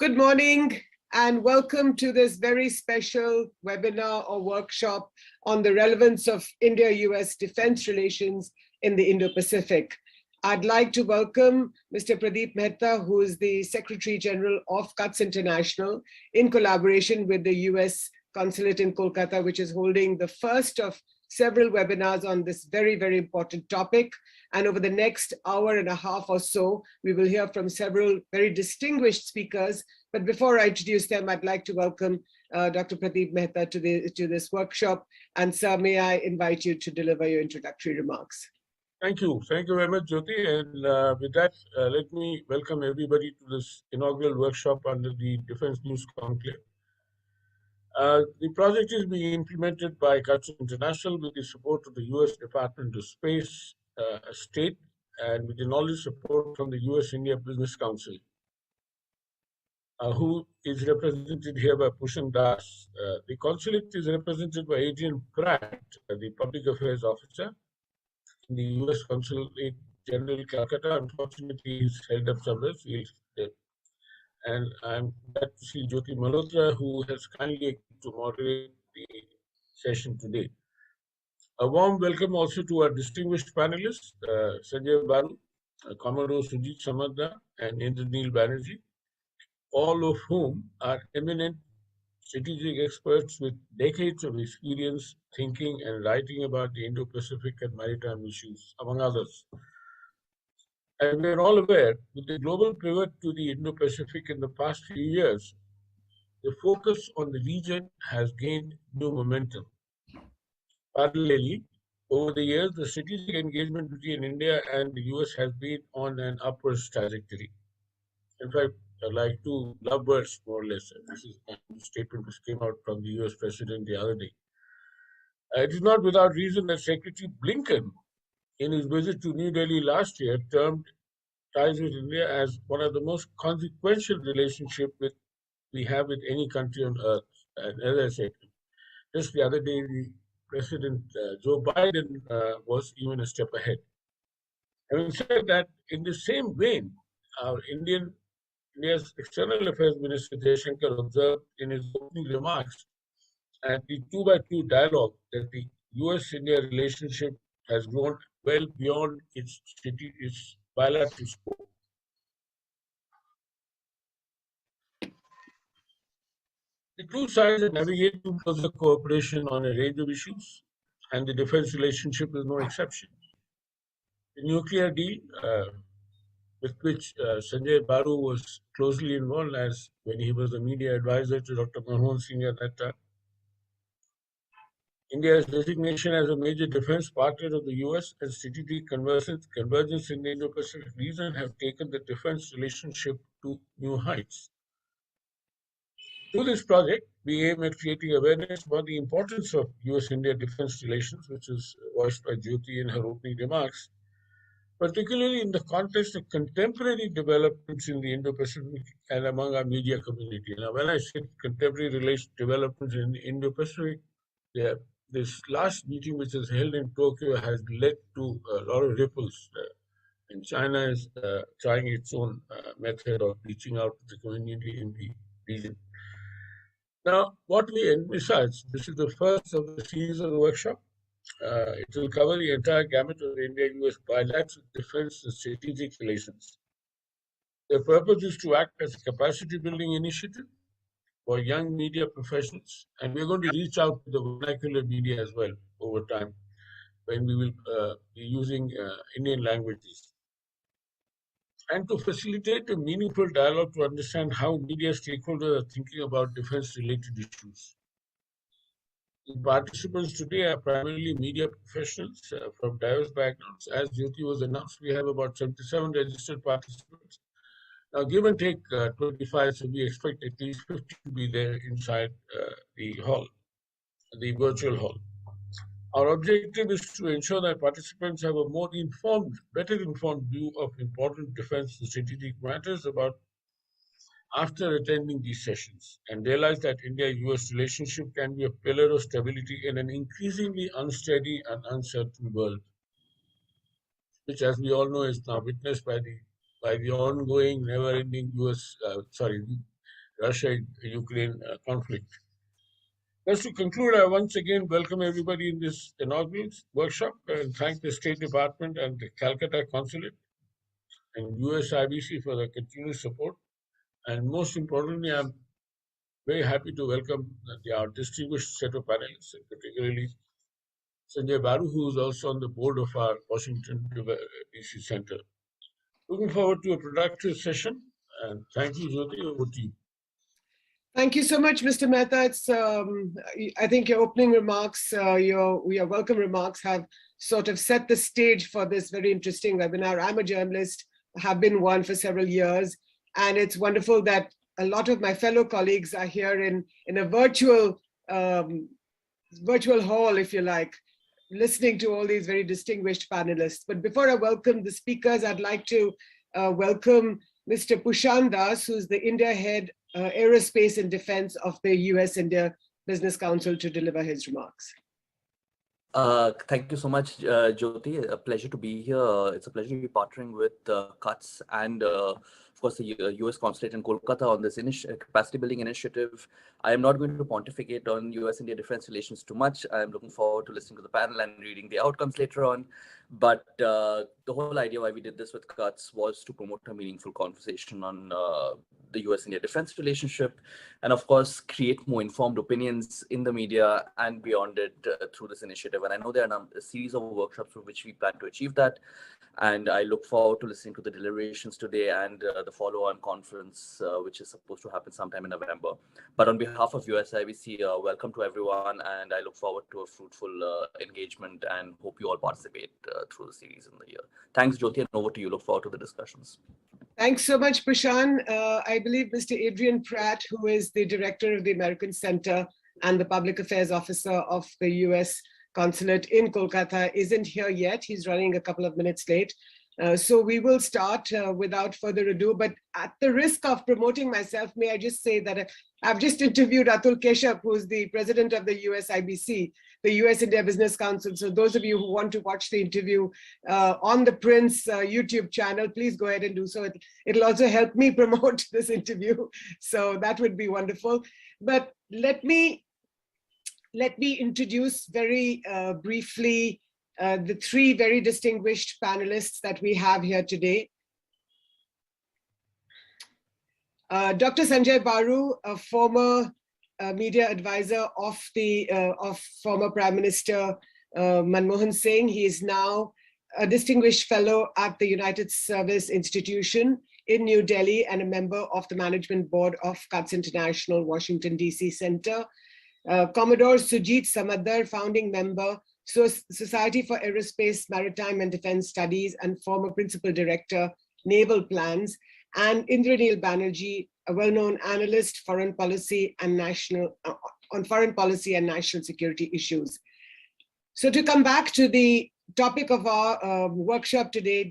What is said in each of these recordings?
Good morning and welcome to this very special webinar or workshop on the relevance of India-US defense relations in the Indo-Pacific. I'd like to welcome Mr. Pradeep Mehta, who is the Secretary General of CUTS International, in collaboration with the US Consulate in Kolkata, which is holding the first of several webinars on this very, very important topic. And over the next hour and a half or so, we will hear from several very distinguished speakers. But before I introduce them, I'd like to welcome Dr. Pradeep Mehta to this workshop. And sir, may I invite you to deliver your introductory remarks. Thank you. Thank you very much, Jyoti. And with that, let me welcome everybody to this inaugural workshop under the Defense News Conclave. The project is being implemented by CUTS International with the support of the U.S. Department of Space, State, and with the knowledge support from the U.S.-India Business Council, who is represented here by Pushan Das. The consulate is represented by Adrian Pratt, the Public Affairs Officer in the U.S. Consulate General Calcutta. Unfortunately, he's held up somewhere. And I'm glad to see Jyoti Malhotra, who has kindly agreed to moderate the session today. A warm welcome also to our distinguished panelists, Sanjay Baru, Commodore Sujit Samadda, and Indraneel Banerjee, all of whom are eminent strategic experts with decades of experience thinking and writing about the Indo-Pacific and maritime issues, among others. As we are all aware, with the global pivot to the Indo-Pacific in the past few years, the focus on the region has gained new momentum. Parallelly, over the years, the strategic engagement between India and the US has been on an upwards trajectory. In fact, like two lovebirds, more or less. This is a statement which came out from the US President the other day. It is not without reason that Secretary Blinken, in his visit to New Delhi last year, termed ties with India as one of the most consequential relationships we have with any country on earth. And as I said, just the other day, the President Joe Biden was even a step ahead. Having said that, in the same vein, our India's External Affairs Minister Jaishankar observed in his opening remarks at the 2x2 dialogue that the US-India relationship has grown well beyond its bilateral scope. The two sides are navigating closer cooperation on a range of issues, and the defense relationship is no exception. The nuclear deal, with which Sanjay Baru was closely involved as when he was the media advisor to Dr. Manmohan Singh at that time. India's designation as a major defense partner of the US and strategic convergence in the Indo-Pacific region have taken the defense relationship to new heights. Through this project, we aim at creating awareness about the importance of US-India defense relations, which is voiced by Jyoti in her opening remarks, particularly in the context of contemporary developments in the Indo-Pacific and among our media community. Now, when I say contemporary developments in the Indo-Pacific, this last meeting, which was held in Tokyo, has led to a lot of ripples. And China is trying its own method of reaching out to the community in the region. Now, what we envisage, this is the first of the series of the workshop. It will cover the entire gamut of India-US bilateral defense and strategic relations. The purpose is to act as a capacity-building initiative for young media professionals, and we're going to reach out to the vernacular media as well over time when we will be using Indian languages. And to facilitate a meaningful dialogue to understand how media stakeholders are thinking about defense-related issues. The participants today are primarily media professionals from diverse backgrounds. As Jyoti was announced, we have about 77 registered participants. Now, give and take 25, so we expect at least 50 to be there inside the hall, the virtual hall. Our objective is to ensure that participants have a more better informed view of important defense and strategic matters after attending these sessions, and realize that India-US relationship can be a pillar of stability in an increasingly unsteady and uncertain world, which, as we all know, is now witnessed by the ongoing, never-ending Russia-Ukraine conflict. Just to conclude, I once again welcome everybody in this inaugural workshop and thank the State Department and the Calcutta Consulate and USIBC for their continuous support. And most importantly, I'm very happy to welcome our distinguished set of panelists, and particularly Sanjay Baru, who is also on the board of our Washington DC Center. Looking forward to a productive session, and thank you, Jyoti. Over to you. Thank you so much, Mr. Mehta. I think your opening remarks, your welcome remarks have sort of set the stage for this very interesting webinar. I'm a journalist, have been one for several years, and it's wonderful that a lot of my fellow colleagues are here in a virtual hall, if you like, listening to all these very distinguished panelists. But before I welcome the speakers, I'd like to welcome Mr. Pushan Das, who's the India head aerospace and defense of the US-India Business Council, to deliver his remarks. Thank you so much, Jyoti. A pleasure to be here. It's a pleasure to be partnering with CUTS and, of course, the US Consulate in Kolkata on this capacity building initiative. I am not going to pontificate on US-India defense relations too much. I'm looking forward to listening to the panel and reading the outcomes later on. But the whole idea why we did this with CUTS was to promote a meaningful conversation on the US-India defense relationship, and of course, create more informed opinions in the media and beyond it through this initiative. And I know there are a series of workshops through which we plan to achieve that. And I look forward to listening to the deliberations today and the follow-on conference, which is supposed to happen sometime in November. But on behalf of USIBC, welcome to everyone. And I look forward to a fruitful engagement and hope you all participate through the series in the year. Thanks, Jyoti, and over to you. Look forward to the discussions. Thanks so much, Prashant. I believe Mr. Adrian Pratt, who is the director of the American Center and the Public Affairs Officer of the US Consulate in Kolkata, isn't here yet. He's running a couple of minutes late. So we will start without further ado. But at the risk of promoting myself, may I just say that I've just interviewed Atul Keshav, who's the president of the USIBC, the US India Business Council. So those of you who want to watch the interview on the Prince YouTube channel, please go ahead and do so. It'll also help me promote this interview. So that would be wonderful. But let me introduce very briefly the three very distinguished panelists that we have here today. Dr. Sanjay Baru, a former media advisor of former Prime Minister Manmohan Singh. He is now a distinguished fellow at the United Service Institution in New Delhi and a member of the management board of CUTS International Washington DC Center. Commodore Sujit Samadar, founding member, Society for Aerospace, Maritime and Defense Studies, and former principal director, Naval Plans, and Indraneel Banerjee, a well-known analyst, foreign policy and national security issues. So to come back to the topic of our workshop today,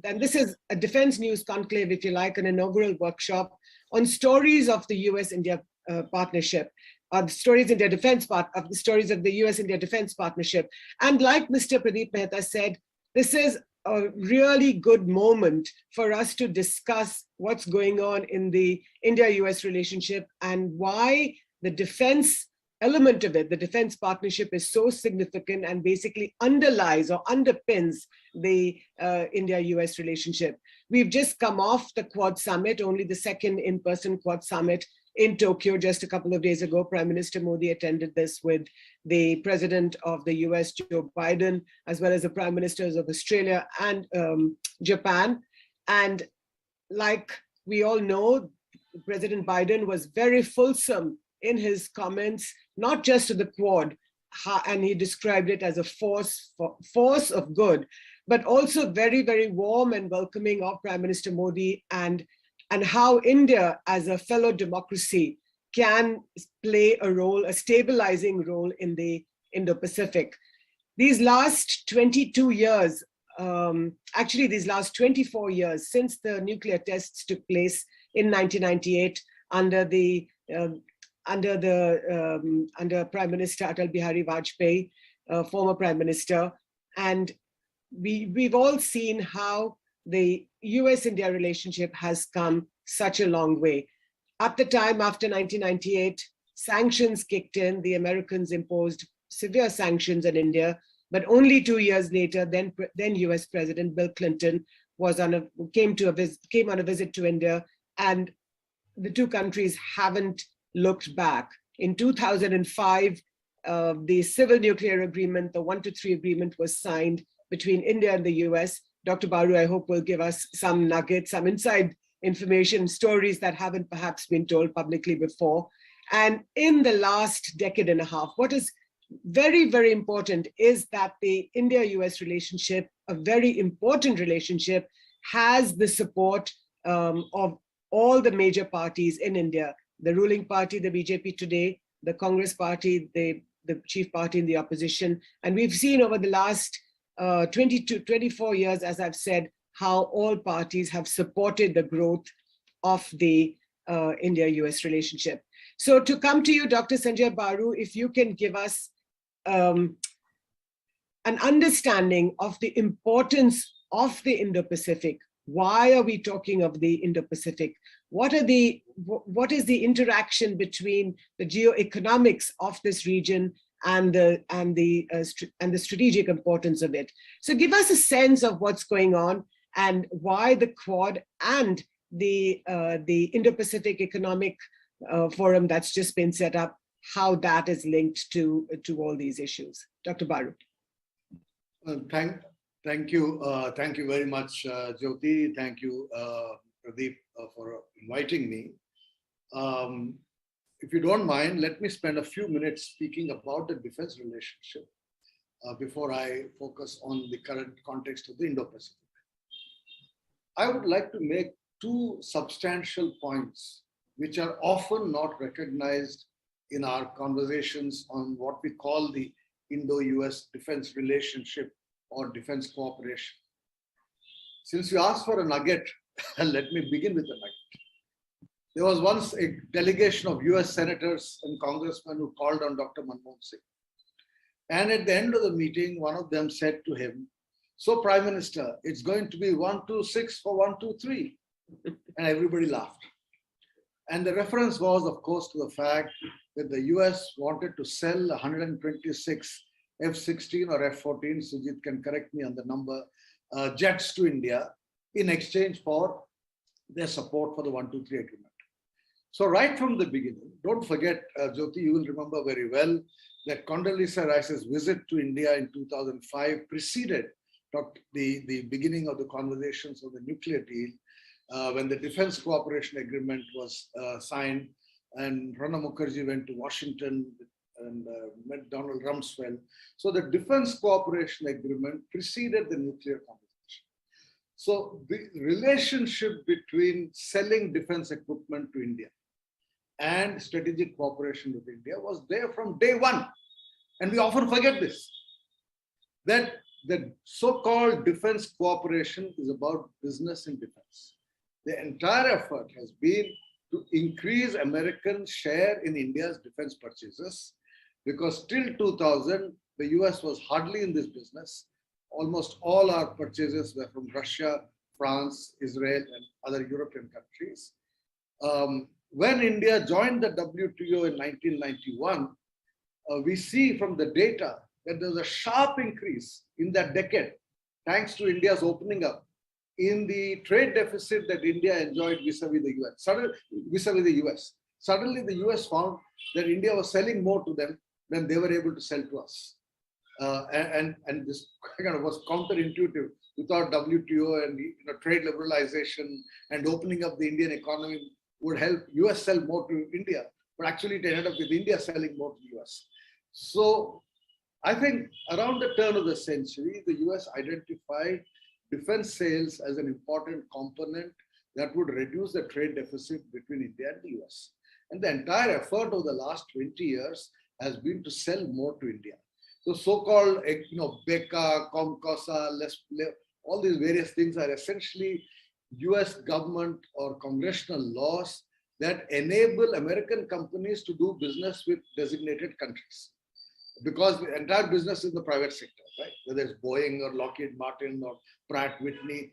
and this is a defense news conclave, if you like, an inaugural workshop on stories of the US-India partnership. The stories in their defense part of the stories of the US-India defense partnership. And like Mr. Pradeep Mehta said, this is a really good moment for us to discuss what's going on in the India-US relationship and why the defense element of it, the defense partnership, is so significant and basically underlies or underpins the India-US relationship. We've just come off the Quad Summit, only the second in-person Quad Summit in Tokyo just a couple of days ago. Prime Minister Modi attended this with the President of the US, Joe Biden, as well as the Prime Ministers of Australia and Japan. And like we all know, President Biden was very fulsome in his comments, not just to the Quad, and he described it as a force of good, but also very, very warm and welcoming of Prime Minister Modi and how India as a fellow democracy can play a role, a stabilizing role in the Indo-Pacific. These last 22 years, actually these last 24 years since the nuclear tests took place in 1998 under Prime Minister Atal Bihari Vajpayee, former Prime Minister, and we've all seen how the US-India relationship has come such a long way. At the time, after 1998, sanctions kicked in. The Americans imposed severe sanctions on India, but only 2 years later, then US President Bill Clinton came on a visit to India, and the two countries haven't looked back. In 2005, the civil nuclear agreement, the 1-3 agreement, was signed between India and the US. Dr. Baru, I hope, will give us some nuggets, some inside information, stories that haven't perhaps been told publicly before. And in the last decade and a half, what is very, very important is that the India-US relationship, a very important relationship, has the support of all the major parties in India, the ruling party, the BJP today, the Congress party, the chief party in the opposition. And we've seen over the last 24 years, as I've said, how all parties have supported the growth of the India-US relationship. So to come to you, Dr. Sanjay Baru, if you can give us an understanding of the importance of the Indo-Pacific. Why are we talking of the Indo-Pacific? What is the interaction between the geoeconomics of this region and the strategic importance of it? So give us a sense of what's going on and why the Quad and the Indo-Pacific Economic Forum that's just been set up, how that is linked to all these issues. Dr. Baru. Thank you very much, Jyoti. Thank you, Pradeep, for inviting me. If you don't mind, let me spend a few minutes speaking about the defense relationship before I focus on the current context of the Indo-Pacific. I would like to make two substantial points which are often not recognized in our conversations on what we call the Indo-US defense relationship or defense cooperation. Since you asked for a nugget, let me begin with a nugget. There was once a delegation of US senators and congressmen who called on Dr. Manmohan Singh. And at the end of the meeting, one of them said to him, "So, Prime Minister, it's going to be 126 for 123. And everybody laughed. And the reference was, of course, to the fact that the US wanted to sell 126 F-16 or F-14, Sujit can correct me on the number, jets to India in exchange for their support for the 123 agreement. So right from the beginning, don't forget, Jyoti, you will remember very well that Condoleezza Rice's visit to India in 2005 preceded the beginning of the conversations on the nuclear deal, when the Defense Cooperation Agreement was signed and Pranab Mukherjee went to Washington and met Donald Rumsfeld. So the Defense Cooperation Agreement preceded the nuclear conversation. So the relationship between selling defense equipment to India and strategic cooperation with India was there from day one. And we often forget this, that the so-called defense cooperation is about business and defense. The entire effort has been to increase American share in India's defense purchases, because till 2000, the US was hardly in this business. Almost all our purchases were from Russia, France, Israel, and other European countries. When India joined the WTO in 1991, we see from the data that there's a sharp increase in that decade, thanks to India's opening up, in the trade deficit that India enjoyed vis-a-vis the US. Suddenly the US found that India was selling more to them than they were able to sell to us. And this kind of was counterintuitive. We thought WTO and trade liberalization and opening up the Indian economy would help US sell more to India, but actually it ended up with India selling more to the US. So I think around the turn of the century, the US identified defense sales as an important component that would reduce the trade deficit between India and the US. And the entire effort over the last 20 years has been to sell more to India. So so-called, BECA, COMCOSA, all these various things are essentially US government or congressional laws that enable American companies to do business with designated countries. Because the entire business is in the private sector, right? Whether it's Boeing or Lockheed Martin or Pratt Whitney,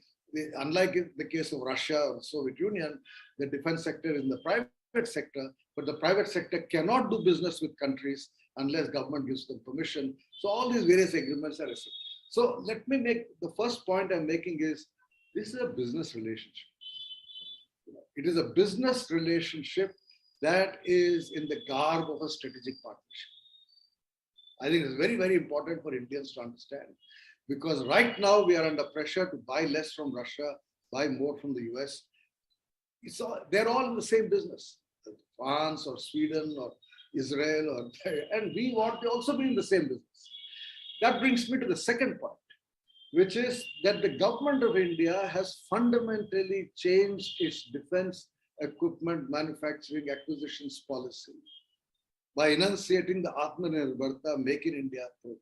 unlike in the case of Russia or the Soviet Union, the defense sector is in the private sector, but the private sector cannot do business with countries unless government gives them permission. So all these various agreements are received. So let me make the first point I'm making is this is a business relationship. It is a business relationship that is in the garb of a strategic partnership. I think it's very, very important for Indians to understand, because right now we are under pressure to buy less from Russia, buy more from the US. They're all in the same business, France or Sweden or Israel, and we want to also be in the same business. That brings me to the second point, which is that the government of India has fundamentally changed its defense equipment manufacturing acquisitions policy by enunciating the Atmanirbharta Make in India program.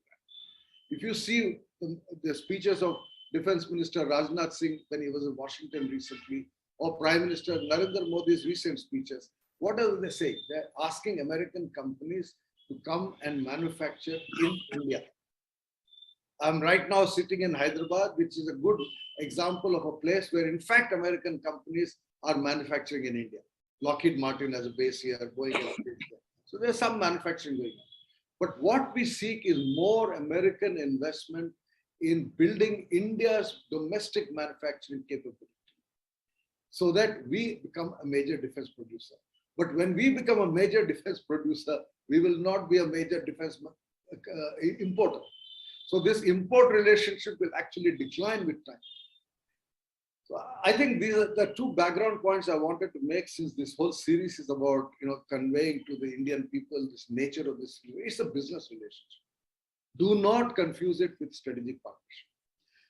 If you see the speeches of Defense Minister Rajnath Singh when he was in Washington recently, or Prime Minister Narendra Modi's recent speeches, what are they saying? They're asking American companies to come and manufacture in India. I'm right now sitting in Hyderabad, which is a good example of a place where, in fact, American companies are manufacturing in India. Lockheed Martin has a base here, Boeing has a base here. So there's some manufacturing going on. But what we seek is more American investment in building India's domestic manufacturing capability so that we become a major defense producer. But when we become a major defense producer, we will not be a major defense importer. So this import relationship will actually decline with time. So I think these are the two background points I wanted to make, since this whole series is about conveying to the Indian people this nature of this. It's a business relationship. Do not confuse it with strategic partnership.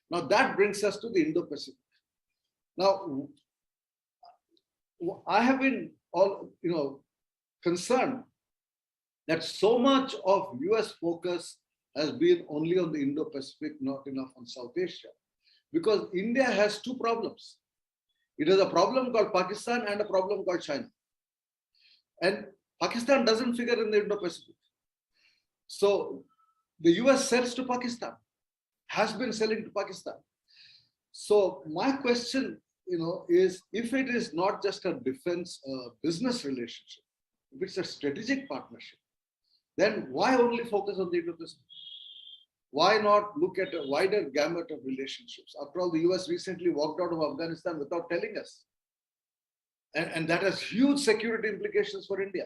Now that brings us to the Indo-Pacific. Now, I have been concerned that so much of US focus has been only on the Indo-Pacific, not enough on South Asia. Because India has two problems. It has a problem called Pakistan and a problem called China. And Pakistan doesn't figure in the Indo-Pacific. So the US sells to Pakistan, has been selling to Pakistan. So my question, is if it is not just a defense business relationship, if it's a strategic partnership, then why only focus on the Indo-Pacific? Why not look at a wider gamut of relationships? After all, the US recently walked out of Afghanistan without telling us. And that has huge security implications for India.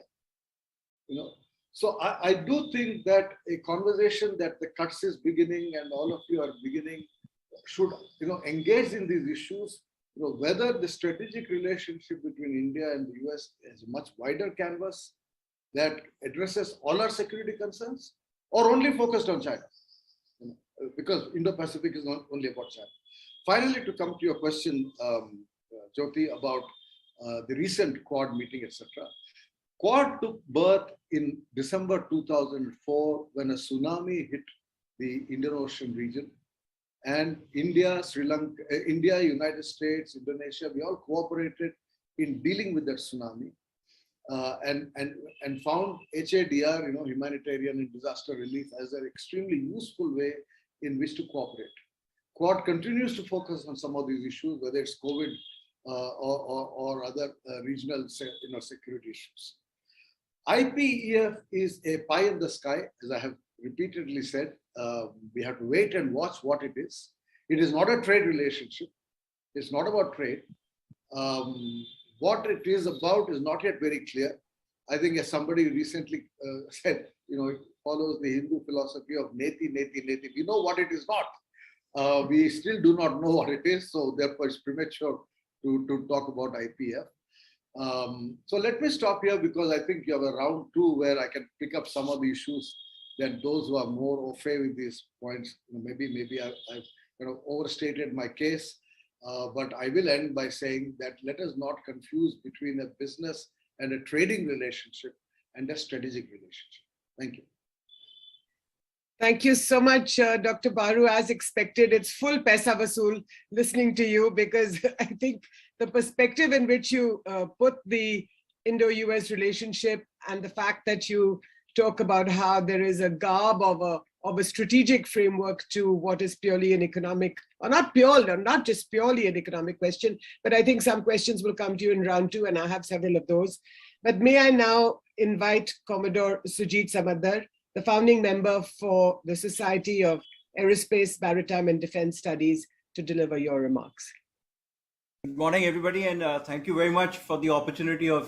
So I do think that a conversation that the Cuts is beginning and all of you are beginning should engage in these issues, whether the strategic relationship between India and the US is a much wider canvas that addresses all our security concerns, or only focused on China. Because Indo-Pacific is not only about China. Finally, to come to your question, Jyoti, about the recent Quad meeting, etc. Quad took birth in December 2004 when a tsunami hit the Indian Ocean region, and India, Sri Lanka, India, United States, Indonesia, we all cooperated in dealing with that tsunami, and found HADR, humanitarian and disaster relief, as an extremely useful way in which to cooperate. Quad continues to focus on some of these issues, whether it's COVID or other regional security issues. IPEF is a pie in the sky, as I have repeatedly said. We have to wait and watch what it is. It is not a trade relationship. It's not about trade. What it is about is not yet very clear. I think, as somebody recently said, it follows the Hindu philosophy of neti, neti, neti. We know what it is not. We still do not know what it is, so therefore it's premature to talk about IPF. So let me stop here, because I think you have a round two where I can pick up some of the issues that those who are more au fait with these points, maybe I've overstated my case. But I will end by saying that let us not confuse between a business and a trading relationship and a strategic relationship. Thank you. Thank you so much, Dr. Baru. As expected, it's full Paisa Vasool listening to you, because I think the perspective in which you put the Indo-US relationship and the fact that you talk about how there is a garb of a strategic framework to what is purely an economic, or not just purely an economic question, but I think some questions will come to you in round two, and I have several of those. But may I now invite Commodore Sujit Samadar, the founding member for the Society of Aerospace, Maritime and Defense Studies, to deliver your remarks. Good morning, everybody, and thank you very much for the opportunity of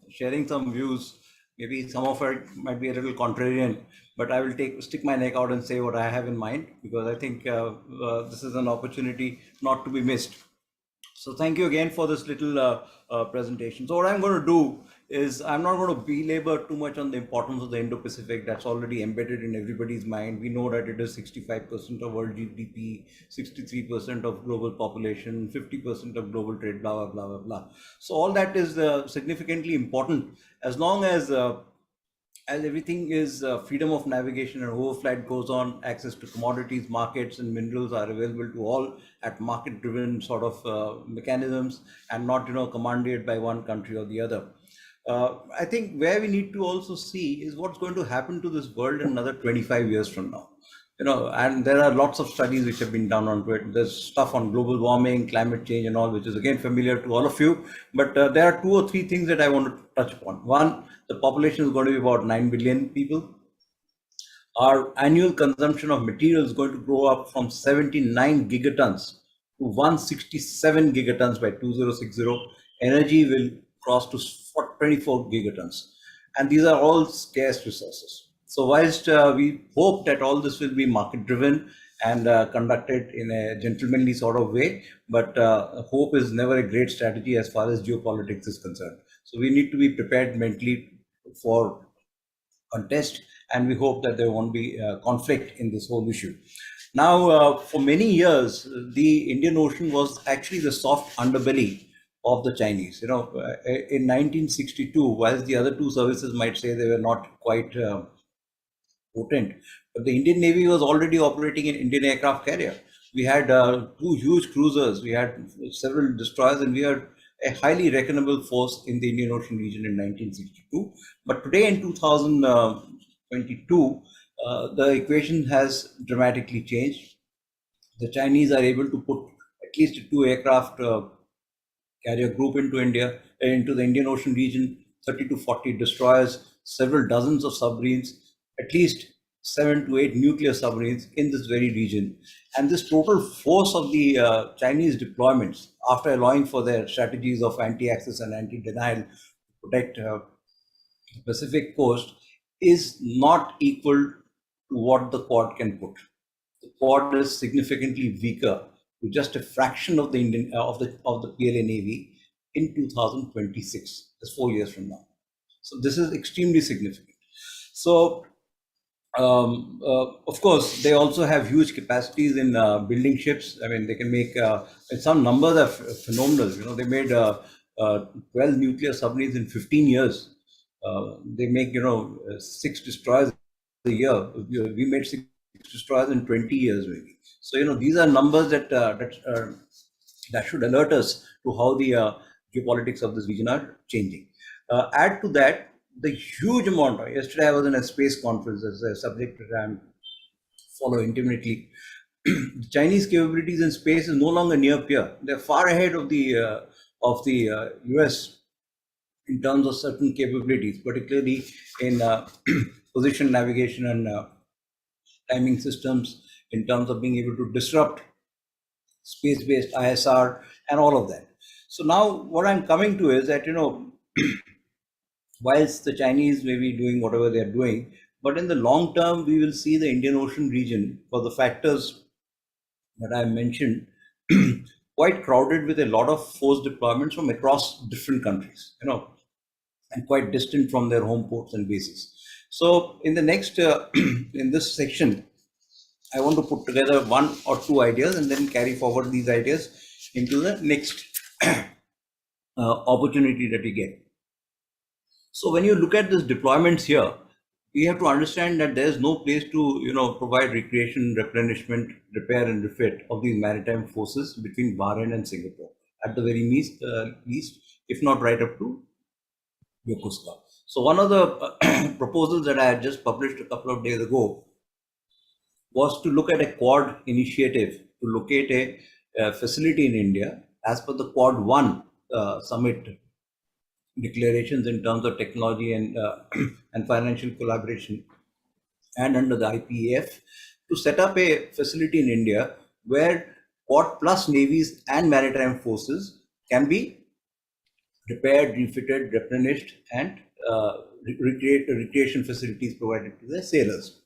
sharing some views. Maybe some of it might be a little contrarian, but I will stick my neck out and say what I have in mind, because I think this is an opportunity not to be missed. So thank you again for this little presentation. So what I'm going to do is I'm not going to belabor too much on the importance of the Indo-Pacific. That's already embedded in everybody's mind. We know that it is 65% of world GDP, 63% of global population, 50% of global trade, blah, blah, blah, blah, blah. So all that is significantly important as long as everything is freedom of navigation and overflight goes on, access to commodities, markets and minerals are available to all at market driven sort of mechanisms and not, commanded by one country or the other. I think where we need to also see is what's going to happen to this world in another 25 years from now. And there are lots of studies which have been done on it. There's stuff on global warming, climate change and all, which is again familiar to all of you. But there are 2 or 3 things that I want to touch upon. One, the population is going to be about 9 billion people. Our annual consumption of material is going to grow up from 79 gigatons to 167 gigatons by 2060. Energy will cross to 24 gigatons. And these are all scarce resources. So whilst we hope that all this will be market driven and conducted in a gentlemanly sort of way, but hope is never a great strategy as far as geopolitics is concerned. So we need to be prepared mentally for contest, and we hope that there won't be conflict in this whole issue. Now, for many years, the Indian Ocean was actually the soft underbelly of the Chinese. In 1962, whilst the other 2 services might say they were not quite potent, but the Indian Navy was already operating an Indian aircraft carrier. We had 2 huge cruisers, we had several destroyers, and we had a highly reckonable force in the Indian Ocean region in 1962. But today in 2022, the equation has dramatically changed. The Chinese are able to put at least a 2 aircraft carrier group into India, into the Indian Ocean region, 30 to 40 destroyers, several dozens of submarines, at least 7 to 8 nuclear submarines in this very region. And this total force of the Chinese deployments, after allowing for their strategies of anti-access and anti-denial to protect the Pacific coast, is not equal to what the Quad can put. The Quad is significantly weaker to just a fraction of the Indian of the PLA Navy in 2026. That's 4 years from now. So this is extremely significant. So of course, they also have huge capacities in building ships. I mean, they can make some numbers are phenomenal. They made 12 nuclear submarines in 15 years. They make 6 destroyers a year. We made 6 destroyers in 20 years, maybe. So these are numbers that that should alert us to how the geopolitics of this region are changing. Add to that the huge amount. Yesterday I was in a space conference as a subject that I follow intimately. The Chinese capabilities in space is no longer near peer. They're far ahead of the US in terms of certain capabilities, particularly in position navigation and timing systems, in terms of being able to disrupt space-based ISR and all of that. So now what I'm coming to is that, whilst the Chinese may be doing whatever they're doing, but in the long term, we will see the Indian Ocean region, for the factors that I mentioned, quite crowded with a lot of force deployments from across different countries, and quite distant from their home ports and bases. So in the next, in this section, I want to put together 1 or 2 ideas and then carry forward these ideas into the next opportunity that we get. So when you look at these deployments here, we have to understand that there's no place to, provide recreation, replenishment, repair and refit of these maritime forces between Bahrain and Singapore, at the very least, if not right up to Yokosuka. So one of the proposals that I had just published a couple of days ago was to look at a Quad initiative to locate a facility in India as per the Quad 1 summit declarations in terms of technology and and financial collaboration, and under the IPEF, to set up a facility in India where Port plus navies and maritime forces can be repaired, refitted, replenished, and recreation facilities provided to the sailors.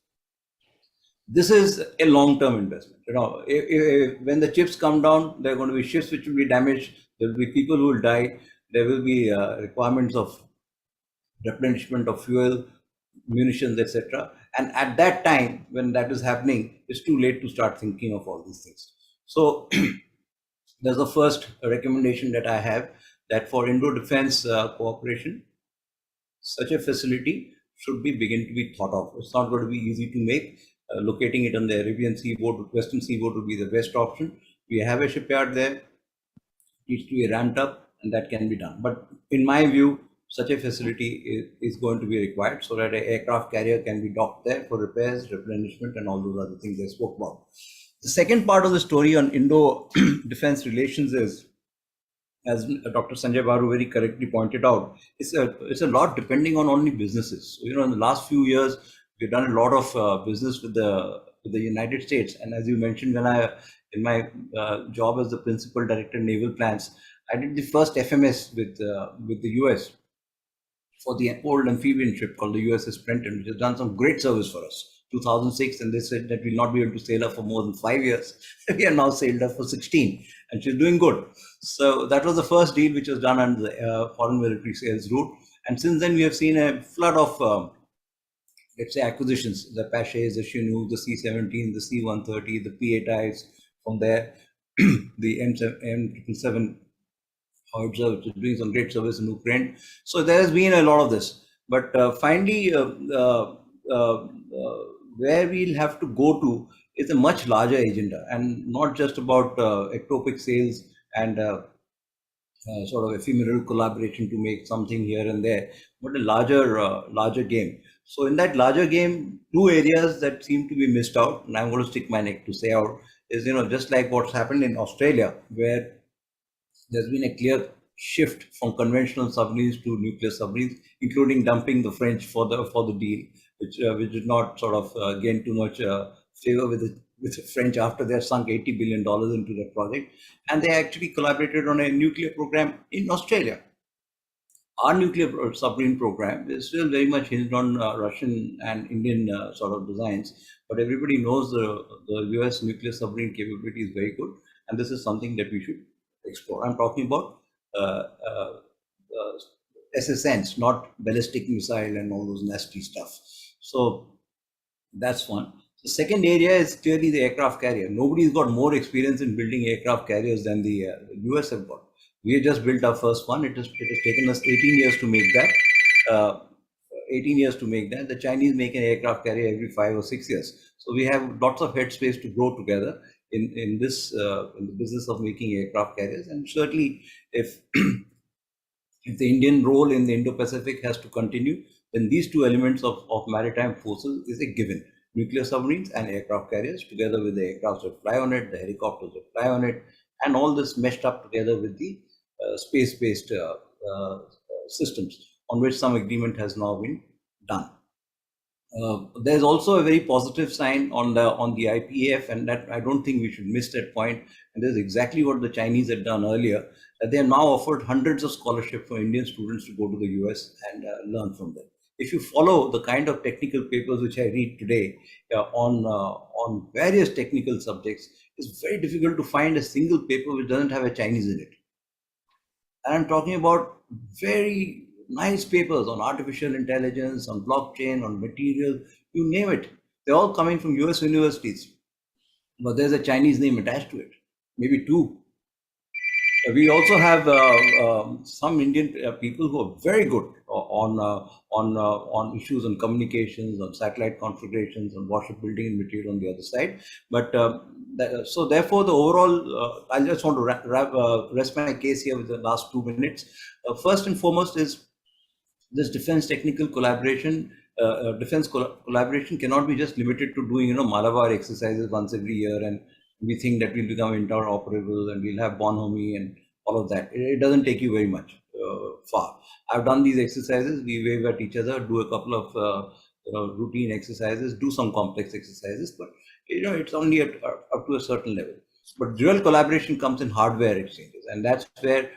This is a long-term investment. You know, when the chips come down, there are going to be ships which will be damaged. There will be people who will die. There will be requirements of replenishment of fuel, munitions, etc. And at that time, when that is happening, it's too late to start thinking of all these things. So there's the first recommendation that I have, that for Indo defense cooperation, such a facility should be begin to be thought of. It's not going to be easy to make. Locating it on the Arabian seaboard, Western seaboard would be the best option. We have a shipyard there, it needs to be ramped up, and that can be done. But in my view, such a facility is going to be required so that an aircraft carrier can be docked there for repairs, replenishment, and all those other things I spoke about. The second part of the story on Indo defense relations is, as Dr. Sanjay Baru very correctly pointed out, it's a lot depending on only businesses. So, you know, in the last few years, we've done a lot of business with the United States. And as you mentioned, when in my job as the principal director naval plans, I did the first FMS with the US for the old amphibian ship called the USS Trenton, which has done some great service for us. 2006, and they said that we'll not be able to sail her for more than 5 years. We are now sailed her for 16, and she's doing good. So that was the first deal which was done under the foreign military sales route. And since then, we have seen a flood of, let's say, acquisitions: the Pachets, the Chinook, the C-17, the C-130, the P-8Is. From there, the M777 howitzer, which is doing some great service in Ukraine. So there has been a lot of this. But finally, where we'll have to go to is a much larger agenda, and not just about ectopic sales and sort of ephemeral collaboration to make something here and there, but a larger game. So in that larger game, two areas that seem to be missed out, and I'm going to stick my neck to say out, is, you know, just like what's happened in Australia, where there's been a clear shift from conventional submarines to nuclear submarines, including dumping the French for the deal, which did not sort of gain too much favor with the French after they had sunk $80 billion into the project, and they actually collaborated on a nuclear program in Australia. Our nuclear submarine program is still very much hinged on Russian and Indian sort of designs, but everybody knows the US nuclear submarine capability is very good, and this is something that we should explore. I'm talking about SSNs, not ballistic missile and all those nasty stuff. So that's one. The second area is clearly the aircraft carrier. Nobody's got more experience in building aircraft carriers than the US have got. We have just built our first one. It has taken us 18 years to make that. 18 years to make that. The Chinese make an aircraft carrier every 5 or 6 years. So we have lots of headspace to grow together in this in the business of making aircraft carriers. And certainly, if if the Indian role in the Indo-Pacific has to continue, then these two elements of maritime forces is a given: nuclear submarines and aircraft carriers, together with the aircraft that fly on it, the helicopters that fly on it, and all this meshed up together with the space-based systems, on which some agreement has now been done. There's also a very positive sign on the IPAF, and that I don't think we should miss that point. And this is exactly what the Chinese had done earlier, that they have now offered hundreds of scholarships for Indian students to go to the US and learn from them. If you follow the kind of technical papers which I read today on various technical subjects, it's very difficult to find a single paper which doesn't have a Chinese in it. And I'm talking about very nice papers on artificial intelligence, on blockchain, on material, you name it. They're all coming from US universities. But there's a Chinese name attached to it, maybe two. We also have some Indian people who are very good on issues on communications, on satellite configurations, on warship building and material on the other side. But so therefore, the overall, I just want to rest my case here with the last 2 minutes. First and foremost is this defense technical collaboration. Defense collaboration cannot be just limited to doing, Malabar exercises once every year, and we think that we'll become interoperable and we'll have bonhomie and all of that. It doesn't take you very much. far. I've done these exercises. We wave at each other, do a couple of routine exercises, do some complex exercises, but it's only up to a certain level. But real collaboration comes in hardware exchanges, and that's where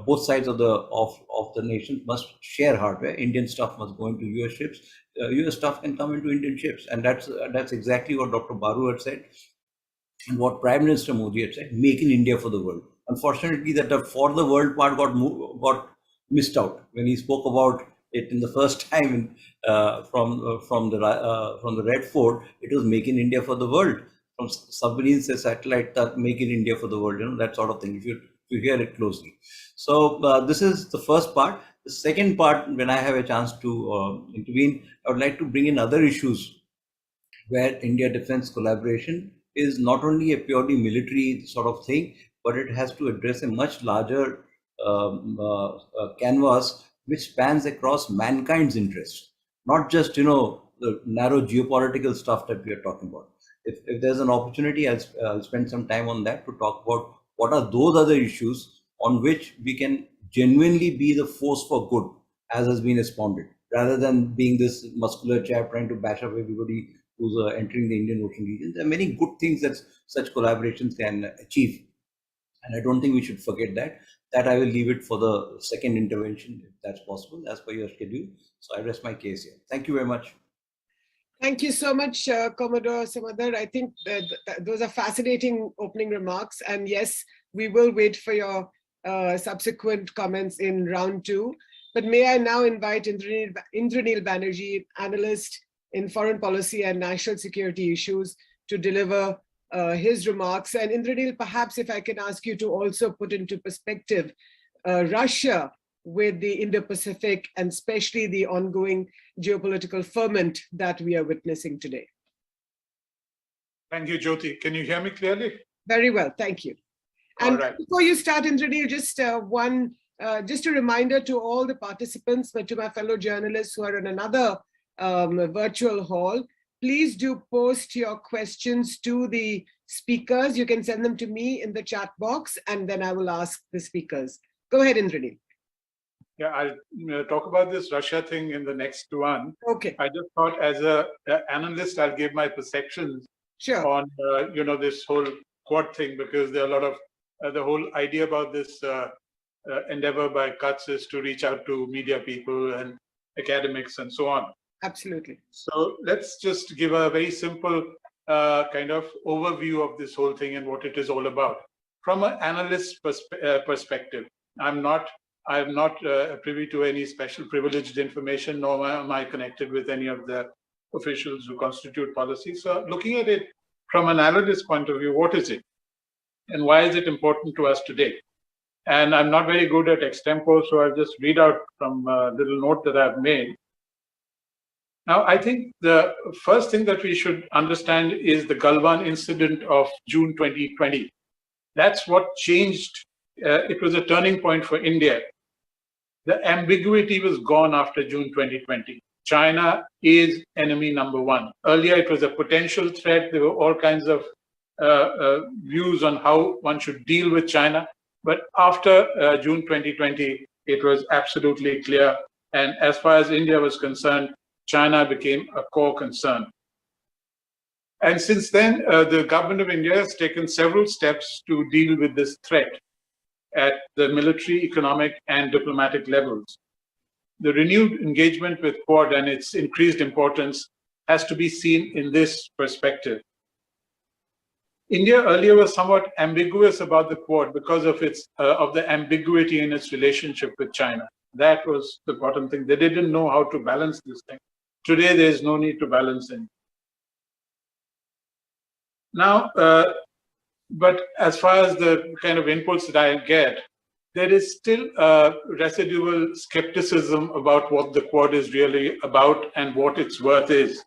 both sides of the nation must share hardware. Indian stuff must go into US ships. US stuff can come into Indian ships, and that's exactly what Dr. Baru had said, and what Prime Minister Modi had said: "Make in India for the world." Unfortunately, that the "for the world" part got missed out when he spoke about it in the first time from the Red Fort. It was "Make in India for the world." From submarines to satellite, that "Make in India for the world," that sort of thing. If you hear it closely. So this is the first part. The second part, when I have a chance to intervene, I would like to bring in other issues where India defense collaboration is not only a purely military sort of thing, but it has to address a much larger canvas which spans across mankind's interests, not just the narrow geopolitical stuff that we are talking about. If there's an opportunity, I'll spend some time on that to talk about what are those other issues on which we can genuinely be the force for good, as has been expounded, rather than being this muscular chap trying to bash up everybody who's entering the Indian Ocean region. There are many good things that such collaborations can achieve, and I don't think we should forget that. That I will leave it for the second intervention, if that's possible, as per your schedule. So I rest my case here. Thank you very much. Thank you so much, Commodore Samadar. I think those are fascinating opening remarks. And yes, we will wait for your subsequent comments in round 2. But may I now invite Indranil Banerjee, analyst in foreign policy and national security issues, to deliver his remarks. And Indranil, perhaps if I can ask you to also put into perspective Russia with the Indo-Pacific, and especially the ongoing geopolitical ferment that we are witnessing today. Thank you, Jyoti. Can you hear me clearly? Very well, thank you. And before you start, Indranil, just just a reminder to all the participants, but to my fellow journalists who are in another virtual hall, please do post your questions to the speakers. You can send them to me in the chat box, and then I will ask the speakers. Go ahead, Indranil. Yeah, I'll talk about this Russia thing in the next one. Okay. I just thought, as an analyst, I'll give my perceptions on this whole Quad thing, because there are a lot of the whole idea about this endeavor by Kutz is to reach out to media people and academics and so on. Absolutely. So let's just give a very simple kind of overview of this whole thing and what it is all about. From an analyst perspective, I'm not privy to any special privileged information, nor am I connected with any of the officials who constitute policy. So looking at it from an analyst point of view, what is it? And why is it important to us today? And I'm not very good at extempo, so I'll just read out from a little note that I've made. Now, I think the first thing that we should understand is the Galwan incident of June 2020. That's what changed. It was a turning point for India. The ambiguity was gone after June 2020. China is enemy number one. Earlier, it was a potential threat. There were all kinds of views on how one should deal with China. But after June 2020, it was absolutely clear. And as far as India was concerned, China became a core concern. And since then, the government of India has taken several steps to deal with this threat at the military, economic, and diplomatic levels. The renewed engagement with Quad and its increased importance has to be seen in this perspective. India earlier was somewhat ambiguous about the Quad because of the ambiguity in its relationship with China. That was the bottom thing. They didn't know how to balance this thing. Today, there is no need to balance it. Now, but as far as the kind of inputs that I get, there is still residual skepticism about what the Quad is really about and what its worth is.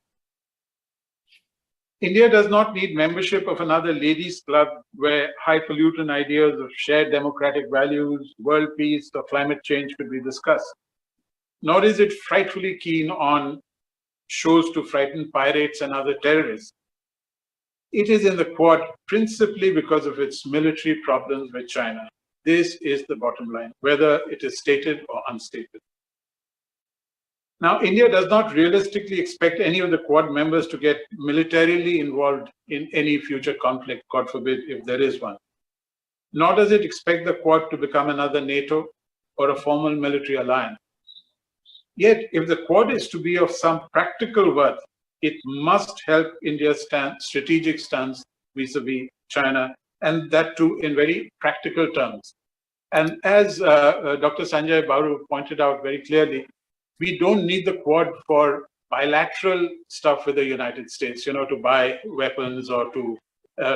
India does not need membership of another ladies' club where highfalutin ideas of shared democratic values, world peace, or climate change could be discussed. Nor is it frightfully keen on shows to frighten pirates and other terrorists. It is in the Quad principally because of its military problems with China. This is the bottom line, whether it is stated or unstated. Now, India does not realistically expect any of the Quad members to get militarily involved in any future conflict, God forbid, if there is one. Nor does it expect the Quad to become another NATO or a formal military alliance. Yet, if the Quad is to be of some practical worth, it must help India's strategic stance vis-a-vis China, and that too in very practical terms. And as Dr. Sanjay Baru pointed out very clearly, we don't need the Quad for bilateral stuff with the United States, to buy weapons or to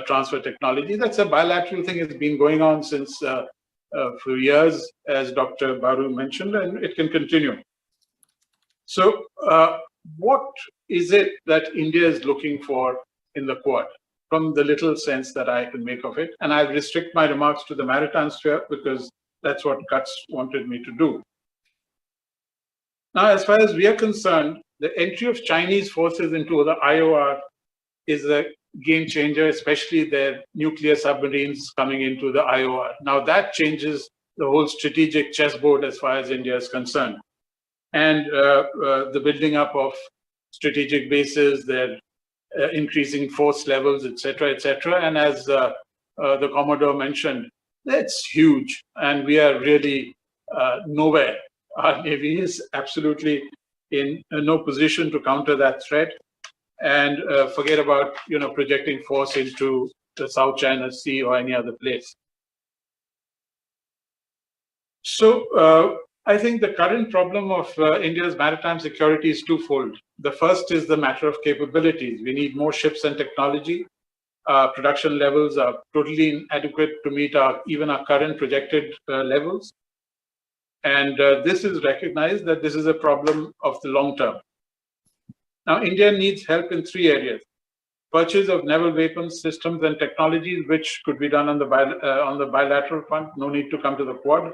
transfer technology. That's a bilateral thing. It's been going on since for years, as Dr. Baru mentioned, and it can continue. So what is it that India is looking for in the Quad, from the little sense that I can make of it? And I'll restrict my remarks to the maritime sphere because that's what Kutz wanted me to do. Now, as far as we are concerned, the entry of Chinese forces into the IOR is a game changer, especially their nuclear submarines coming into the IOR. Now, that changes the whole strategic chessboard as far as India is concerned. And the building up of strategic bases, their increasing force levels, et cetera, and as the Commodore mentioned, that's huge, and we are really nowhere. Our Navy is absolutely in no position to counter that threat, and forget about projecting force into the South China Sea or any other place. So I think the current problem of India's maritime security is twofold. The first is the matter of capabilities. We need more ships and technology. Production levels are totally inadequate to meet even our current projected levels. And this is recognized that this is a problem of the long term. Now, India needs help in 3 areas. Purchase of naval weapons, systems, and technologies, which could be done on the bilateral front, no need to come to the Quad.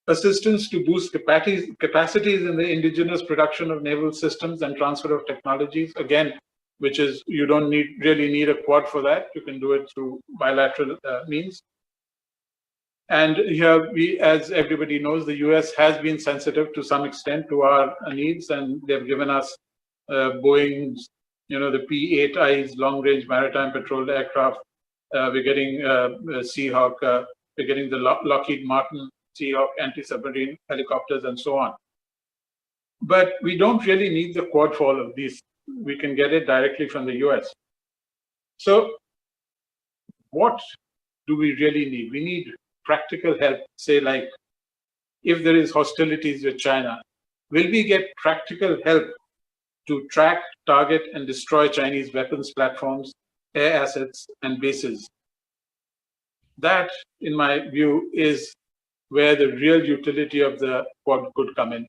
Assistance to boost capacities in the indigenous production of naval systems and transfer of technologies, again, which is, you don't really need a Quad for that. You can do it through bilateral means. And here, as everybody knows, the US has been sensitive to some extent to our needs, and they've given us Boeing's, the P-8Is, long-range maritime patrol aircraft. We're getting Seahawk, we're getting the Lockheed Martin Seahawk anti-submarine helicopters and so on. But we don't really need the Quad for all of these. We can get it directly from the US. So what do we really need? We need practical help, say like, if there is hostilities with China, will we get practical help to track, target, and destroy Chinese weapons platforms, air assets, and bases? That, in my view, is where the real utility of the Quad could come in.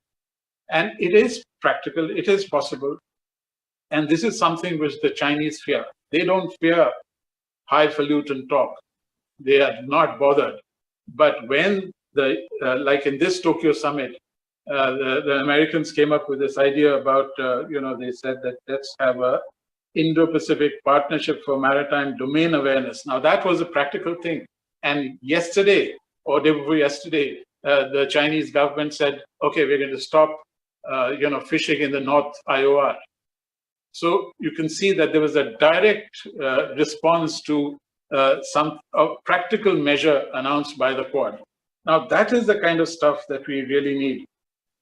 And it is practical, it is possible. And this is something which the Chinese fear. They don't fear highfalutin talk. They are not bothered. But when like in this Tokyo summit, the Americans came up with this idea about, they said that let's have a Indo-Pacific partnership for maritime domain awareness. Now that was a practical thing. And yesterday, or day before yesterday, the Chinese government said, okay, we're going to stop, fishing in the North IOR. So you can see that there was a direct response to some practical measure announced by the Quad. Now that is the kind of stuff that we really need.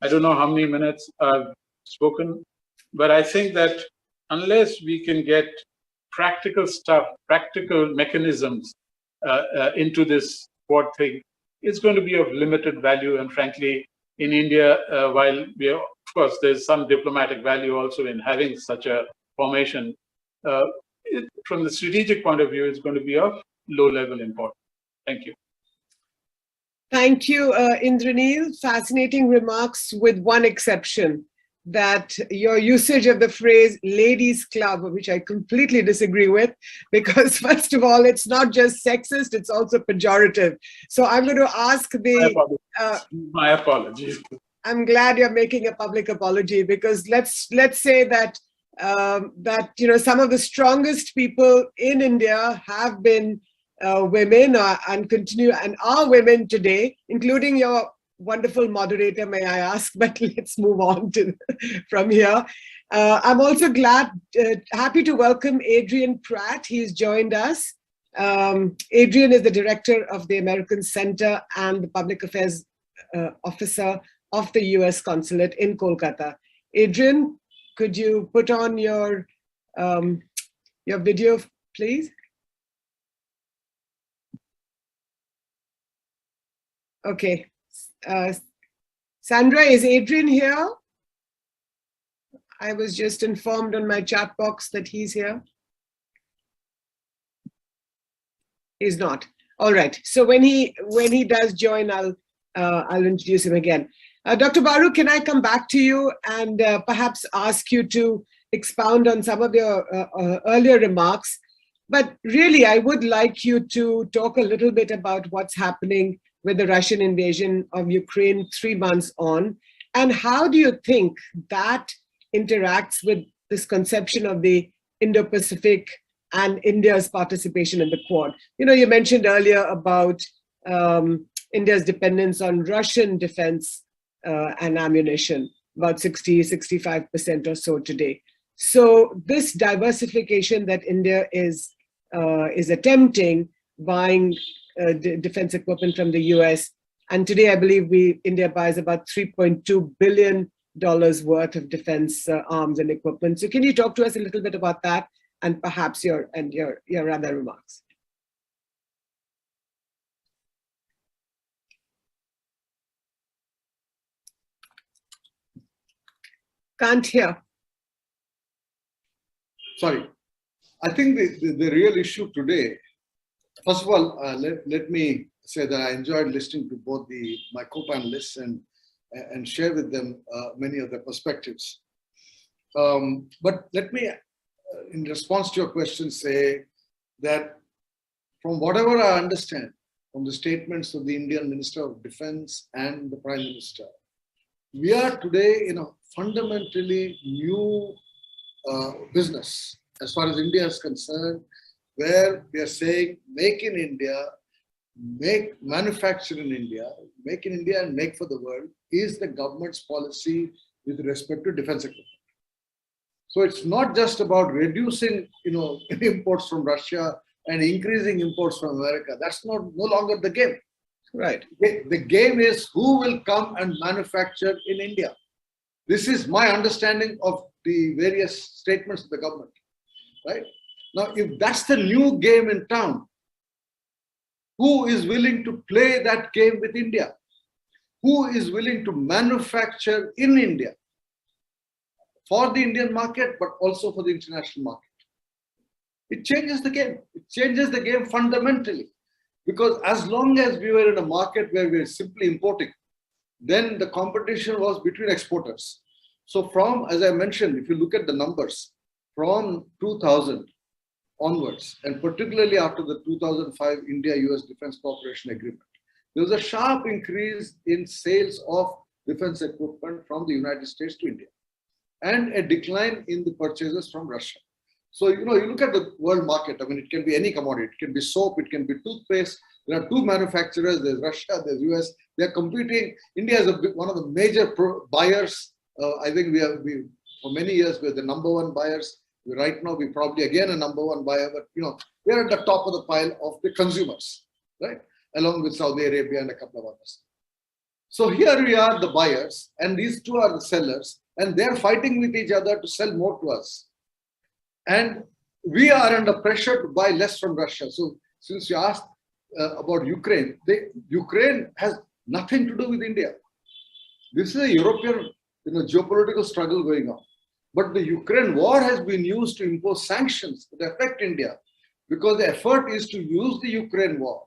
I don't know how many minutes I've spoken, but I think that unless we can get practical stuff, practical mechanisms into this Quad thing, it's going to be of limited value. And frankly, in India, while of course, there's some diplomatic value also in having such a formation, from the strategic point of view, it's going to be of low-level importance. Thank you. Thank you, Indranil. Fascinating remarks, with one exception, that your usage of the phrase ladies club, which I completely disagree with, because first of all, it's not just sexist, it's also pejorative. So I'm going to ask my apologies. I'm glad you're making a public apology, because let's say that some of the strongest people in India have been women and continue and are women today, including your wonderful moderator, may I ask, but let's move on to from here. I'm also happy to welcome Adrian Pratt. He's joined us. Adrian is the director of the American Center and the Public Affairs Officer of the US Consulate in Kolkata. Adrian, could you put on your video, please? Okay. Sandra, is Adrian here? I was just informed on my chat box that he's here. He's not. All right. So when he does join, I'll introduce him again. Dr. Baru, can I come back to you and perhaps ask you to expound on some of your earlier remarks? But really, I would like you to talk a little bit about what's happening with the Russian invasion of Ukraine 3 months on, and how do you think that interacts with this conception of the Indo-Pacific and India's participation in the Quad? You know, you mentioned earlier about India's dependence on Russian defense and ammunition, about 60–65% or so today. So this diversification that India is attempting, buying defense equipment from the US, and today I believe India buys about $3.2 billion worth of defense arms and equipment. So can you talk to us a little bit about that, and perhaps your other remarks? Can't hear. Sorry. I think the real issue today, first of all, let me say that I enjoyed listening to both my co-panelists and share with them many of their perspectives. But let me, in response to your question, say that from whatever I understand from the statements of the Indian Minister of Defense and the Prime Minister, we are today in a fundamentally new business as far as India is concerned, where we are saying make in India, manufacture in India, make in India and make for the world is the government's policy with respect to defense equipment. So it's not just about reducing, imports from Russia and increasing imports from America. That's no longer the game. Right. The game is who will come and manufacture in India. This is my understanding of the various statements of the government. Right? Now, if that's the new game in town, who is willing to play that game with India? Who is willing to manufacture in India for the Indian market, but also for the international market? It changes the game. It changes the game fundamentally. Because as long as we were in a market where we were simply importing, then the competition was between exporters. So from, as I mentioned, if you look at the numbers, from 2000 onwards, and particularly after the 2005 India-US Defense Cooperation Agreement, there was a sharp increase in sales of defense equipment from the United States to India, and a decline in the purchases from Russia. So, you look at the world market, I mean, it can be any commodity. It can be soap, it can be toothpaste. There are two manufacturers, there's Russia, there's US. They're competing. India is one of the major buyers. I think for many years, we're the number one buyers. Right now, we're probably again a number one buyer, but we're at the top of the pile of the consumers, right? Along with Saudi Arabia and a couple of others. So here we are, the buyers, and these two are the sellers, and they're fighting with each other to sell more to us. And we are under pressure to buy less from Russia. So since you asked about Ukraine, Ukraine has nothing to do with India. This is a European geopolitical struggle going on. But the Ukraine war has been used to impose sanctions that affect India, because the effort is to use the Ukraine war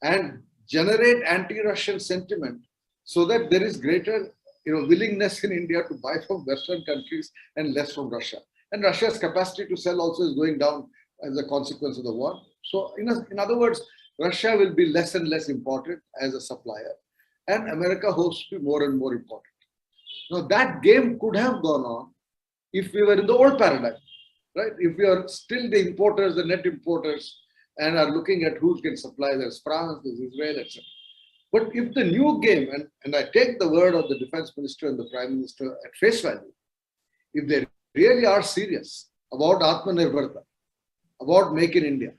and generate anti-Russian sentiment so that there is greater willingness in India to buy from Western countries and less from Russia. And Russia's capacity to sell also is going down as a consequence of the war. So in other words, Russia will be less and less important as a supplier, and America hopes to be more and more important. Now that game could have gone on if we were in the old paradigm, right? If we are still the importers, the net importers, and are looking at who can supply. There's France, there's Israel, etc. But if the new game, and I take the word of the defense minister and the prime minister at face value, if they really are serious about Atmanirbharta, about Make in India,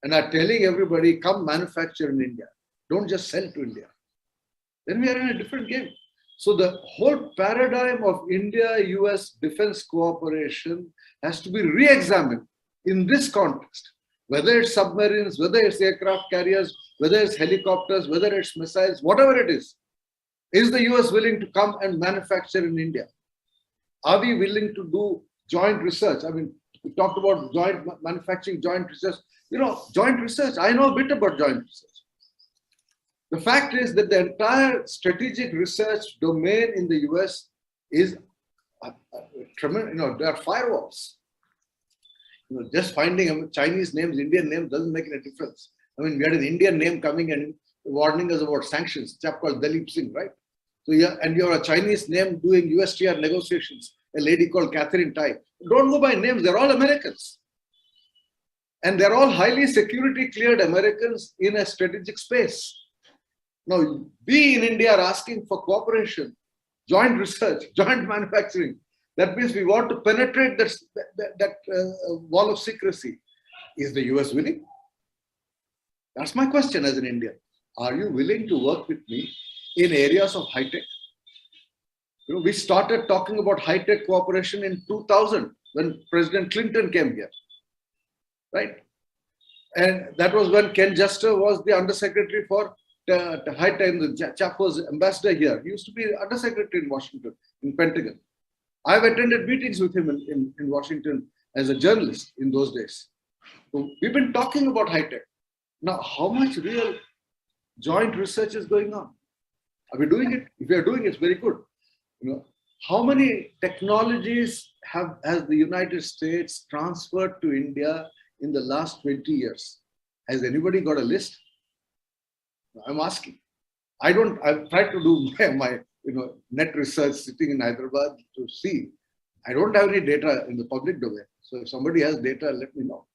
and are telling everybody, come manufacture in India, don't just sell to India, then we are in a different game. So the whole paradigm of India-US defense cooperation has to be re-examined in this context. Whether it's submarines, whether it's aircraft carriers, whether it's helicopters, whether it's missiles, whatever it is the US willing to come and manufacture in India? Are we willing to do joint research? I mean, we talked about joint manufacturing, joint research. Joint research, I know a bit about joint research. The fact is that the entire strategic research domain in the US is tremendous. There are firewalls. Just finding Chinese names, Indian names doesn't make any difference. I mean, we had an Indian name coming and warning us about sanctions, a chap called Dalip Singh, right? So yeah, and you have a Chinese name doing USTR negotiations, a lady called Catherine Tai. Don't go by names, they're all Americans. And they're all highly security cleared Americans in a strategic space. Now, we in India are asking for cooperation, joint research, joint manufacturing. That means we want to penetrate that wall of secrecy. Is the US willing? That's my question as an Indian. Are you willing to work with me in areas of high tech? We started talking about high tech cooperation in 2000 when President Clinton came here, right? And that was when Ken Jester was the undersecretary for high tech. The chap was ambassador here. He used to be undersecretary in Washington, in Pentagon. I've attended meetings with him in Washington as a journalist in those days. So we've been talking about high tech. Now, how much real joint research is going on? Are we doing it? If we are doing it, it's very good. How many technologies has the United States transferred to India in the last 20 years? Has anybody got a list? I'm asking. I've tried to do my net research sitting in Hyderabad to see. I don't have any data in the public domain. So if somebody has data, let me know.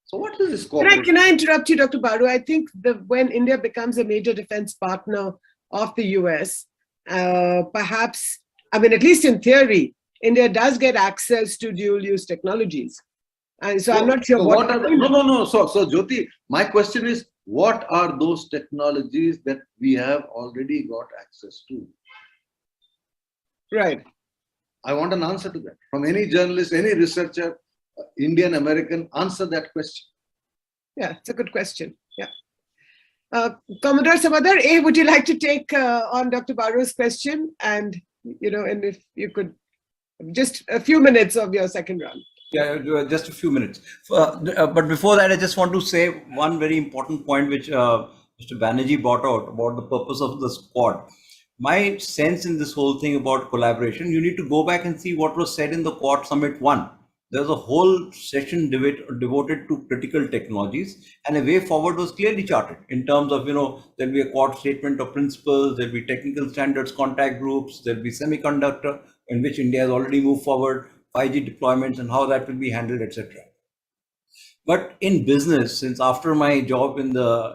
So what is this cooperation? Can I interrupt you, Dr. Baru? I think when India becomes a major defense partner of the US, perhaps, I mean, at least in theory, India does get access to dual-use technologies. And so I'm not sure what are No. So Jyoti, my question is, what are those technologies that we have already got access to? Right. I want an answer to that. From any journalist, any researcher, Indian, American, answer that question. Yeah, it's a good question. Yeah. Commodore Samadar, would you like to take on Dr. Baru's question? And, and if you could, just a few minutes of your second round. Yeah, just a few minutes. But before that, I just want to say one very important point which Mr. Banerjee brought out about the purpose of the squad. My sense in this whole thing about collaboration, you need to go back and see what was said in the Quad Summit 1. There's a whole session devoted to critical technologies, and a way forward was clearly charted in terms of, there'll be a Quad statement of principles, there'll be technical standards contact groups, there'll be semiconductor, in which India has already moved forward, 5G deployments and how that will be handled, etc. But in business, since after my job in the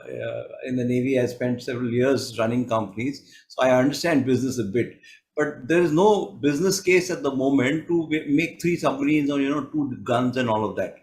Navy, I spent several years running companies, so I understand business a bit. But there is no business case at the moment to make 3 submarines or 2 guns and all of that.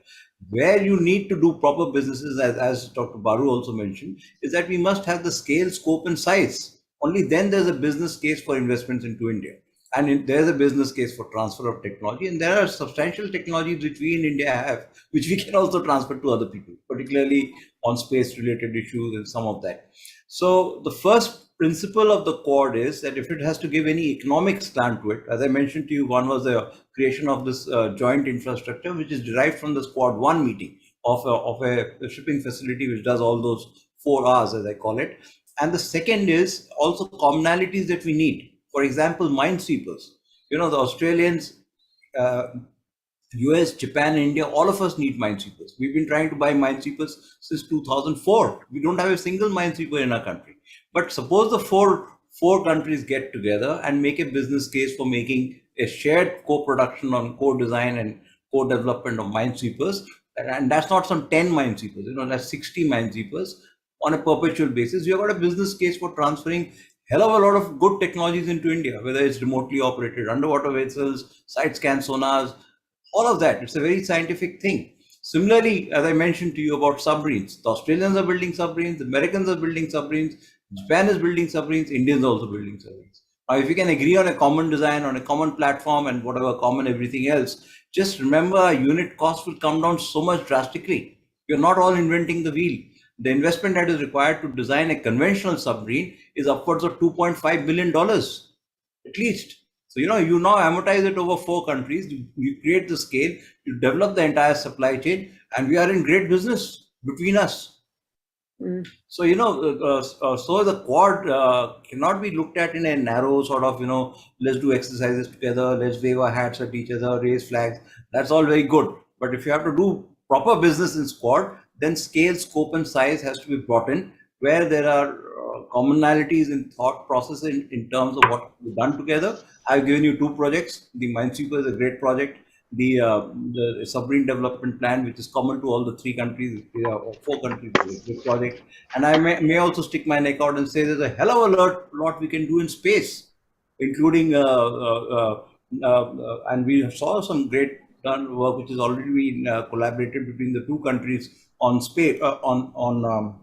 Where you need to do proper businesses, as Dr. Baru also mentioned, is that we must have the scale, scope, and size. Only then there's a business case for investments into India. And there's a business case for transfer of technology. And there are substantial technologies which we in India have, which we can also transfer to other people, particularly on space-related issues and some of that. So the first principle of the Quad is that if it has to give any economic slant to it, as I mentioned to you, one was the creation of this joint infrastructure, which is derived from the Quad 1 meeting of a shipping facility which does all those 4 Rs, as I call it. And the second is also commonalities that we need. For example, minesweepers. The Australians, US, Japan, India, all of us need minesweepers. We've been trying to buy minesweepers since 2004. We don't have a single minesweeper in our country. But suppose the four countries get together and make a business case for making a shared co-production on co-design and co-development of minesweepers And that's not some 10 minesweepers, that's 60 minesweepers on a perpetual basis. You've got a business case for transferring hell of a lot of good technologies into India, whether it's remotely operated underwater vessels, side scan sonars, all of that. It's a very scientific thing. Similarly, as I mentioned to you about submarines, the Australians are building submarines, the Americans are building submarines, Japan is building submarines, Indians are also building submarines. Now, if you can agree on a common design, on a common platform, and whatever common everything else, just remember our unit cost will come down so much drastically. You're not all inventing the wheel. The investment that is required to design a conventional submarine is upwards of $2.5 billion, at least. So, you now amortize it over 4 countries, you create the scale, you develop the entire supply chain, and we are in great business between us. So, so the Quad cannot be looked at in a narrow sort of, let's do exercises together, let's wave our hats at each other, raise flags. That's all very good. But if you have to do proper business in Quad, then scale, scope, and size has to be brought in, where there are commonalities in thought process in terms of what we've done together. I've given you 2 projects. The Minesweeper is a great project. The submarine development plan, which is common to all the 3 countries, or 4 countries, is a good project. And I may also stick my neck out and say there's a hell of a lot we can do in space, including and we saw some great done work which has already been collaborated between the 2 countries on space on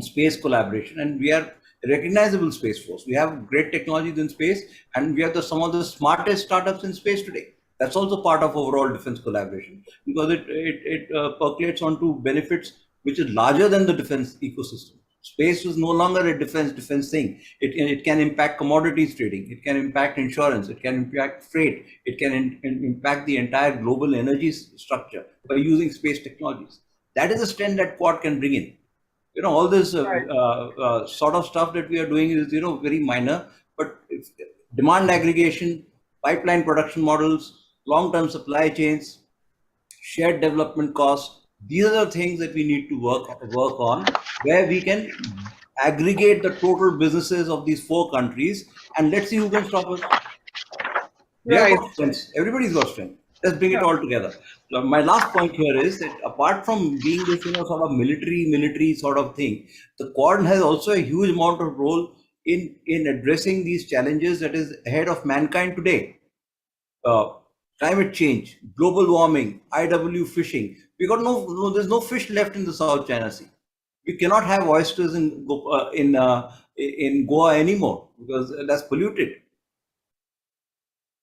space collaboration, and we are a recognizable space force. We have great technologies in space, and we have some of the smartest startups in space today. That's also part of overall defense collaboration, because it percolates onto benefits which is larger than the defense ecosystem. Space is no longer a defense thing. It can impact commodities trading. It can impact insurance. It can impact freight. It can impact the entire global energy structure by using space technologies. That is a strength that Quad can bring in. All this sort of stuff that we are doing is, very minor, but demand aggregation, pipeline production models, long-term supply chains, shared development costs, these are the things that we need to work on, where we can aggregate the total businesses of these 4 countries, and let's see who can stop us. We have got strengths. Everybody's got strength. Let's bring it all together. So my last point here is that apart from being this, sort of military sort of thing, the Quad has also a huge amount of role in addressing these challenges that is ahead of mankind today. Climate change, global warming, IW fishing. We got there's no fish left in the South China Sea. We cannot have oysters in Goa anymore because that's polluted.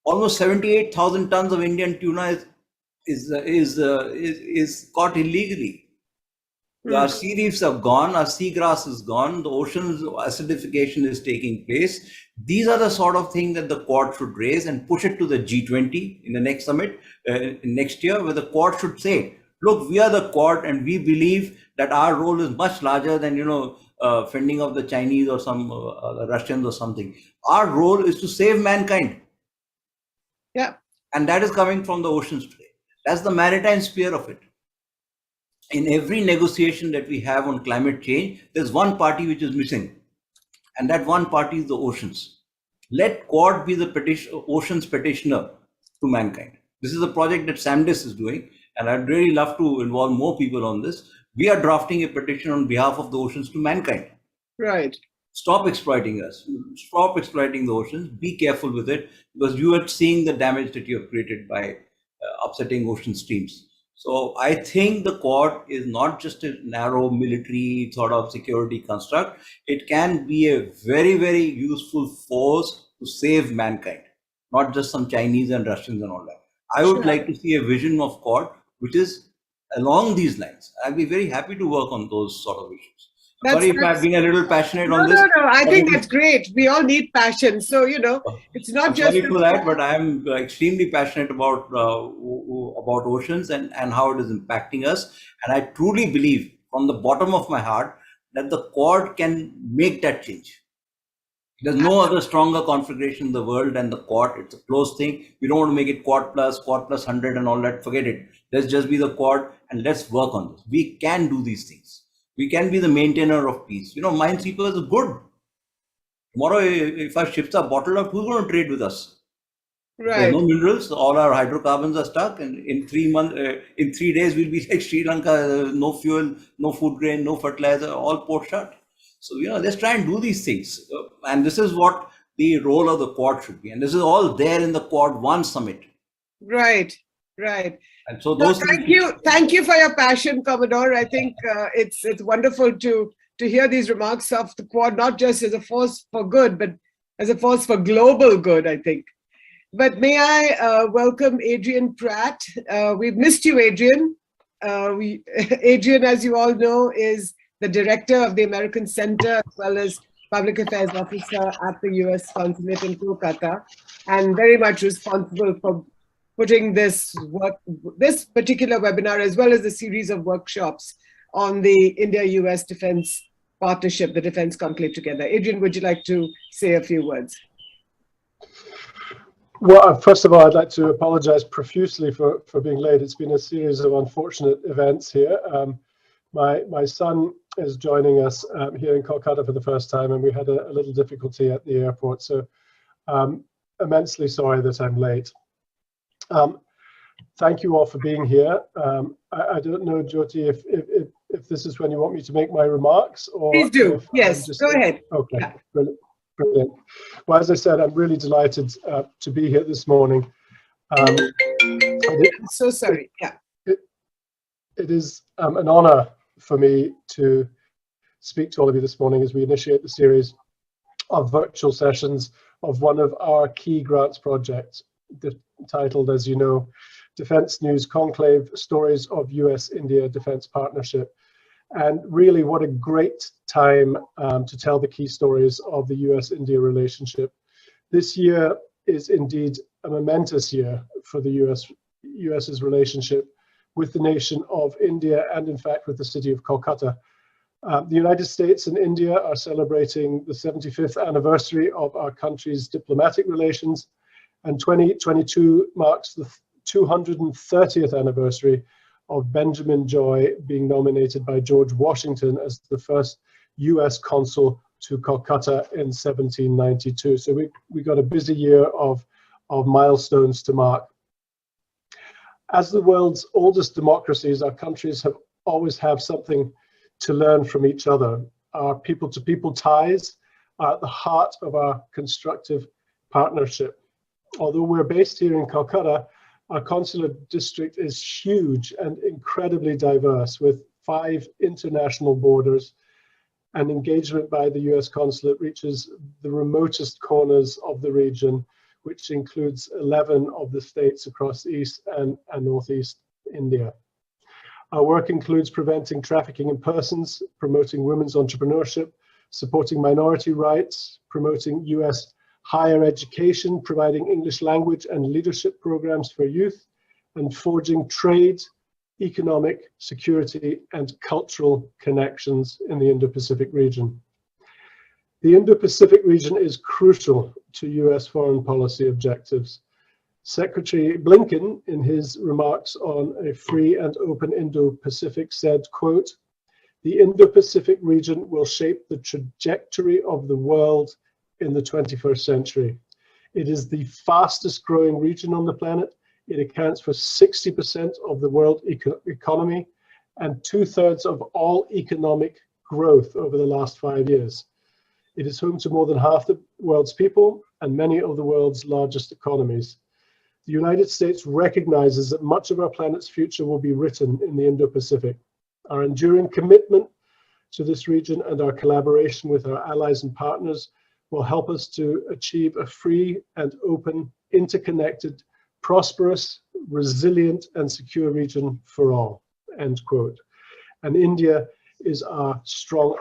Almost 78,000 tons of Indian tuna is caught illegally. Our sea reefs have gone, our seagrass is gone, the ocean's acidification is taking place. These are the sort of things that the Quad should raise and push it to the G20 in the next summit next year, where the Quad should say, look, we are the Quad and we believe that our role is much larger than, fending off the Chinese or some the Russians or something. Our role is to save mankind. Yeah. And that is coming from the oceans today. That's the maritime sphere of it. In every negotiation that we have on climate change, there's one party which is missing. And that one party is the oceans. Let Quad be the oceans petitioner to mankind. This is a project that SAMDIS is doing, and I'd really love to involve more people on this. We are drafting a petition on behalf of the oceans to mankind. Right. Stop exploiting us. Stop exploiting the oceans. Be careful with it, because you are seeing the damage that you have created by upsetting ocean streams. So I think the Quad is not just a narrow military sort of security construct. It can be a very, very useful force to save mankind, not just some Chinese and Russians and all that. I would like to see a vision of Quad which is along these lines. I'd be very happy to work on those sort of issues. Sorry if I've been a little passionate on this. No, I think that's great. We all need passion. So, it's not just... Sorry for that, but I'm extremely passionate about oceans and how it is impacting us. And I truly believe from the bottom of my heart that the Quad can make that change. There's no other stronger configuration in the world than the Quad. It's a close thing. We don't want to make it Quad plus 100 and all that. Forget it. Let's just be the Quad and let's work on this. We can do these things. We can be the maintainer of peace. Minesweepers are good. Tomorrow, if our ships are bottled up, who's going to trade with us? There's Right. no minerals. All our hydrocarbons are stuck, and in 3 months, in 3 days, we'll be like Sri Lanka. No fuel, no food grain, no fertilizer, all port shut. So let's try and do these things, and this is what the role of the Quad should be, and this is all there in the Quad 1 summit. Right. Right. And so No, those thank you for your passion, Commodore. I think it's wonderful to hear these remarks of the Quad, not just as a force for good, but as a force for global good, I think. But may I welcome Adrian Pratt. We've missed you, Adrian. Adrian, as you all know, is the director of the American Center, as well as public affairs officer at the US Consulate in Kolkata, and very much responsible for putting this particular webinar, as well as a series of workshops on the India-US Defense Partnership, the Defense Conclave together. Adrian, would you like to say a few words? Well, first of all, I'd like to apologize profusely for being late. It's been a series of unfortunate events here. My son is joining us here in Kolkata for the first time, and we had a little difficulty at the airport. So immensely sorry that I'm late. Thank you all for being here. I don't know, Jyoti, if this is when you want me to make my remarks, or please do. Yes, go ahead. Okay, yeah. Brilliant. Well, as I said, I'm really delighted to be here this morning. I'm so sorry. Yeah. It is an honor for me to speak to all of you this morning as we initiate the series of virtual sessions of one of our key grants projects, titled, as you know, Defense News Conclave, Stories of US-India Defense Partnership. And really, what a great time to tell the key stories of the US-India relationship. This year is indeed a momentous year for the US's relationship with the nation of India, and in fact with the city of Kolkata. The United States and India are celebrating the 75th anniversary of our country's diplomatic relations, and 2022 marks the 230th anniversary of Benjamin Joy being nominated by George Washington as the first US consul to Kolkata in 1792. So we got a busy year of milestones to mark. As the world's oldest democracies, our countries have always have something to learn from each other. Our people-to-people ties are at the heart of our constructive partnership. Although we're based here in Kolkata, our consular district is huge and incredibly diverse, with 5 international borders, and engagement by the US consulate reaches the remotest corners of the region, which includes 11 of the states across East and Northeast India. Our work includes preventing trafficking in persons, promoting women's entrepreneurship, supporting minority rights, promoting US higher education, providing English language and leadership programs for youth, and forging trade, economic, security, and cultural connections in the Indo-Pacific region. The Indo-Pacific region is crucial to US foreign policy objectives. Secretary Blinken, in his remarks on a free and open Indo-Pacific, said, quote, "The Indo-Pacific region will shape the trajectory of the world in the 21st century. It is the fastest growing region on the planet. It accounts for 60% of the world economy and 2/3 of all economic growth over the last 5 years. It is home to more than half the world's people and many of the world's largest economies. The United States recognizes that much of our planet's future will be written in the Indo-Pacific. Our enduring commitment to this region and our collaboration with our allies and partners will help us to achieve a free and open, interconnected, prosperous, resilient, and secure region for all," end quote. And India is our strong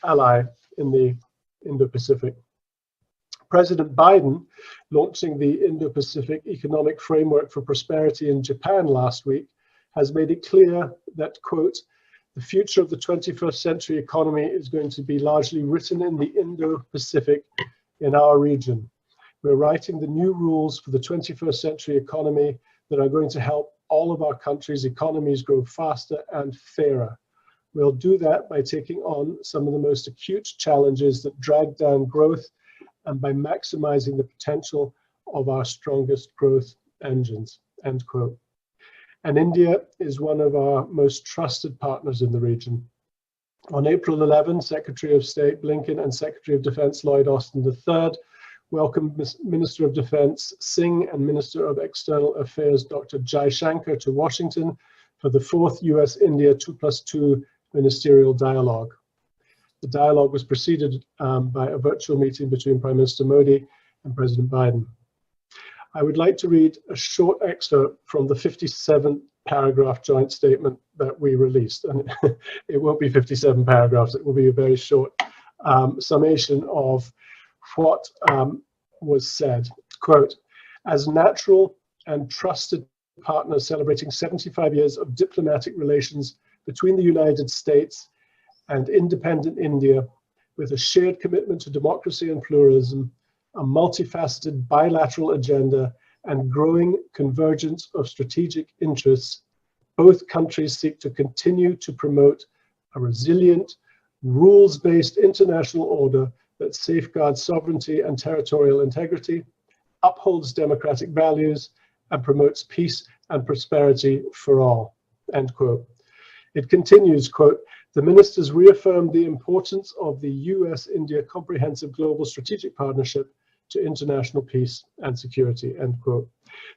ally in the Indo-Pacific. President Biden, launching the Indo-Pacific Economic Framework for Prosperity in Japan last week, has made it clear that, quote, "The future of the 21st century economy is going to be largely written in the Indo-Pacific in our region. We're writing the new rules for the 21st century economy that are going to help all of our countries' economies grow faster and fairer. We'll do that by taking on some of the most acute challenges that drag down growth and by maximizing the potential of our strongest growth engines, end quote. And India is one of our most trusted partners in the region. On April 11, Secretary of State Blinken and Secretary of Defense Lloyd Austin III welcomed Minister of Defense Singh and Minister of External Affairs Dr. Jaishankar to Washington for the 4th US-India 2+2 ministerial dialogue. The dialogue was preceded by a virtual meeting between Prime Minister Modi and President Biden. I would like to read a short excerpt from the 57 paragraph joint statement that we released. And it won't be 57 paragraphs, it will be a very short summation of what was said. Quote, as natural and trusted partners celebrating 75 years of diplomatic relations between the United States and independent India, with a shared commitment to democracy and pluralism, a multifaceted bilateral agenda, and growing convergence of strategic interests, both countries seek to continue to promote a resilient, rules-based international order that safeguards sovereignty and territorial integrity, upholds democratic values, and promotes peace and prosperity for all, end quote. It continues, quote, the ministers reaffirmed the importance of the US-India Comprehensive Global Strategic Partnership to international peace and security, end quote.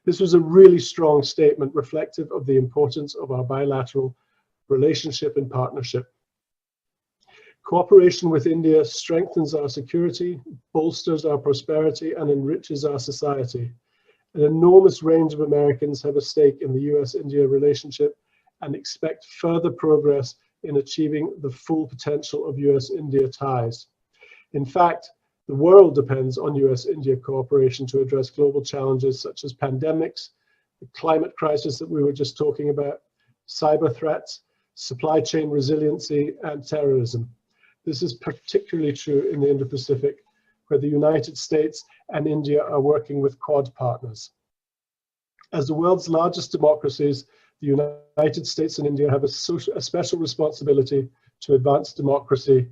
This was a really strong statement reflective of the importance of our bilateral relationship and partnership. Cooperation with India strengthens our security, bolsters our prosperity, and enriches our society. An enormous range of Americans have a stake in the US-India relationship and expect further progress in achieving the full potential of US-India ties. In fact, the world depends on US-India cooperation to address global challenges such as pandemics, the climate crisis that we were just talking about, cyber threats, supply chain resiliency, and terrorism. This is particularly true in the Indo-Pacific, where the United States and India are working with Quad partners. As the world's largest democracies, the United States and India have a special responsibility to advance democracy,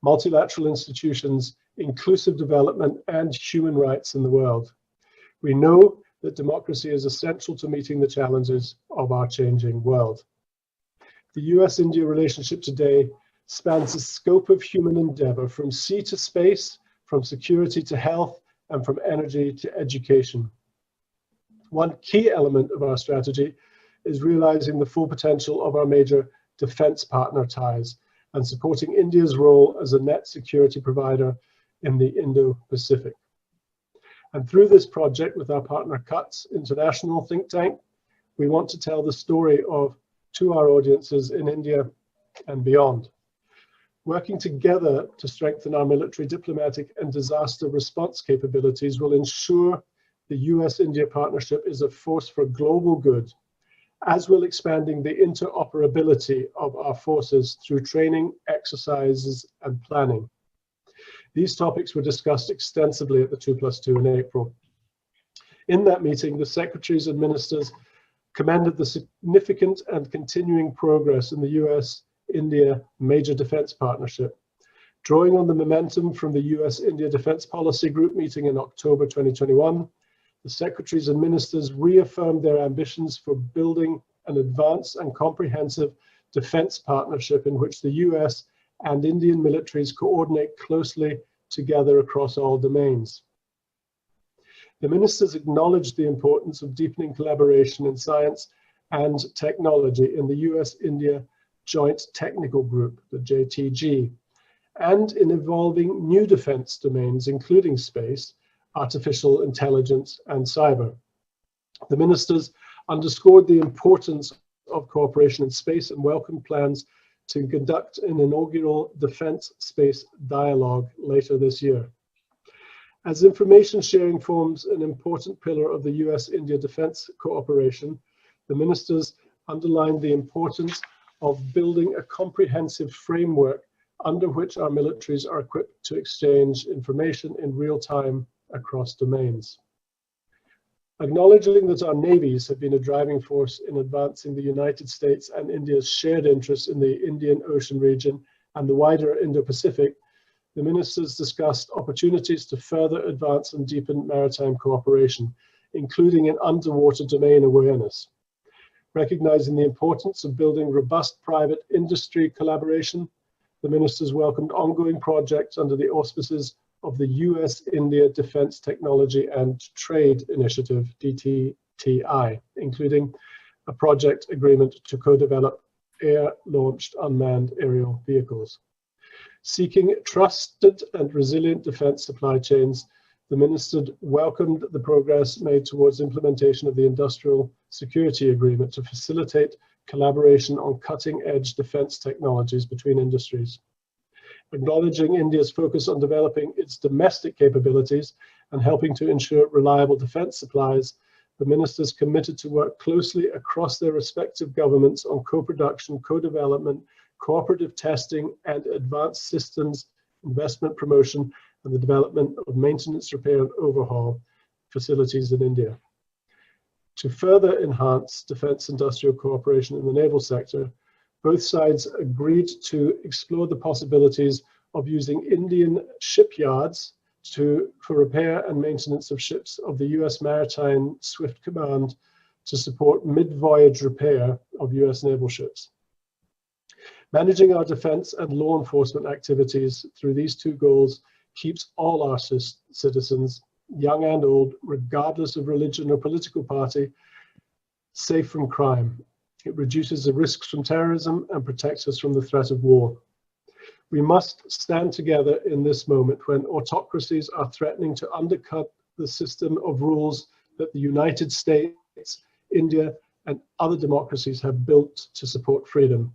multilateral institutions, inclusive development, and human rights in the world. We know that democracy is essential to meeting the challenges of our changing world. The US-India relationship today spans the scope of human endeavor from sea to space, from security to health, and from energy to education. One key element of our strategy is realizing the full potential of our major defense partner ties and supporting India's role as a net security provider in the Indo-Pacific. And through this project with our partner CUTS International think tank, we want to tell the story to our audiences in India and beyond. Working together to strengthen our military, diplomatic, and disaster response capabilities will ensure the US-India partnership is a force for global good, as will expanding the interoperability of our forces through training, exercises, and planning. These topics were discussed extensively at the 2+2 in April. In that meeting, the secretaries and ministers commended the significant and continuing progress in the US-India major defense partnership. Drawing on the momentum from the US-India Defense Policy Group meeting in October 2021, the secretaries and ministers reaffirmed their ambitions for building an advanced and comprehensive defense partnership in which the US and Indian militaries coordinate closely together across all domains. The ministers acknowledged the importance of deepening collaboration in science and technology in the US-India Joint Technical Group, the JTG, and in evolving new defense domains, including space, artificial intelligence, and cyber. The ministers underscored the importance of cooperation in space and welcomed plans to conduct an inaugural defense space dialogue later this year. As information sharing forms an important pillar of the US-India defense cooperation, the ministers underlined the importance of building a comprehensive framework under which our militaries are equipped to exchange information in real time across domains. Acknowledging that our navies have been a driving force in advancing the United States and India's shared interests in the Indian Ocean region and the wider Indo-Pacific, the ministers discussed opportunities to further advance and deepen maritime cooperation, including in underwater domain awareness. Recognizing the importance of building robust private industry collaboration, the ministers welcomed ongoing projects under the auspices of the US-India Defense Technology and Trade Initiative, DTTI, including a project agreement to co-develop air-launched unmanned aerial vehicles. Seeking trusted and resilient defense supply chains, the minister welcomed the progress made towards implementation of the Industrial Security Agreement to facilitate collaboration on cutting-edge defense technologies between industries. Acknowledging India's focus on developing its domestic capabilities and helping to ensure reliable defense supplies, the ministers committed to work closely across their respective governments on co-production, co-development, cooperative testing, and advanced systems investment promotion and the development of maintenance, repair, and overhaul facilities in India. To further enhance defense industrial cooperation in the naval sector, both sides agreed to explore the possibilities of using Indian shipyards for repair and maintenance of ships of the US Maritime Swift Command to support mid-voyage repair of US naval ships. Managing our defense and law enforcement activities through these two goals keeps all our citizens, young and old, regardless of religion or political party, safe from crime. It reduces the risks from terrorism and protects us from the threat of war. We must stand together in this moment when autocracies are threatening to undercut the system of rules that the United States, India, and other democracies have built to support freedom.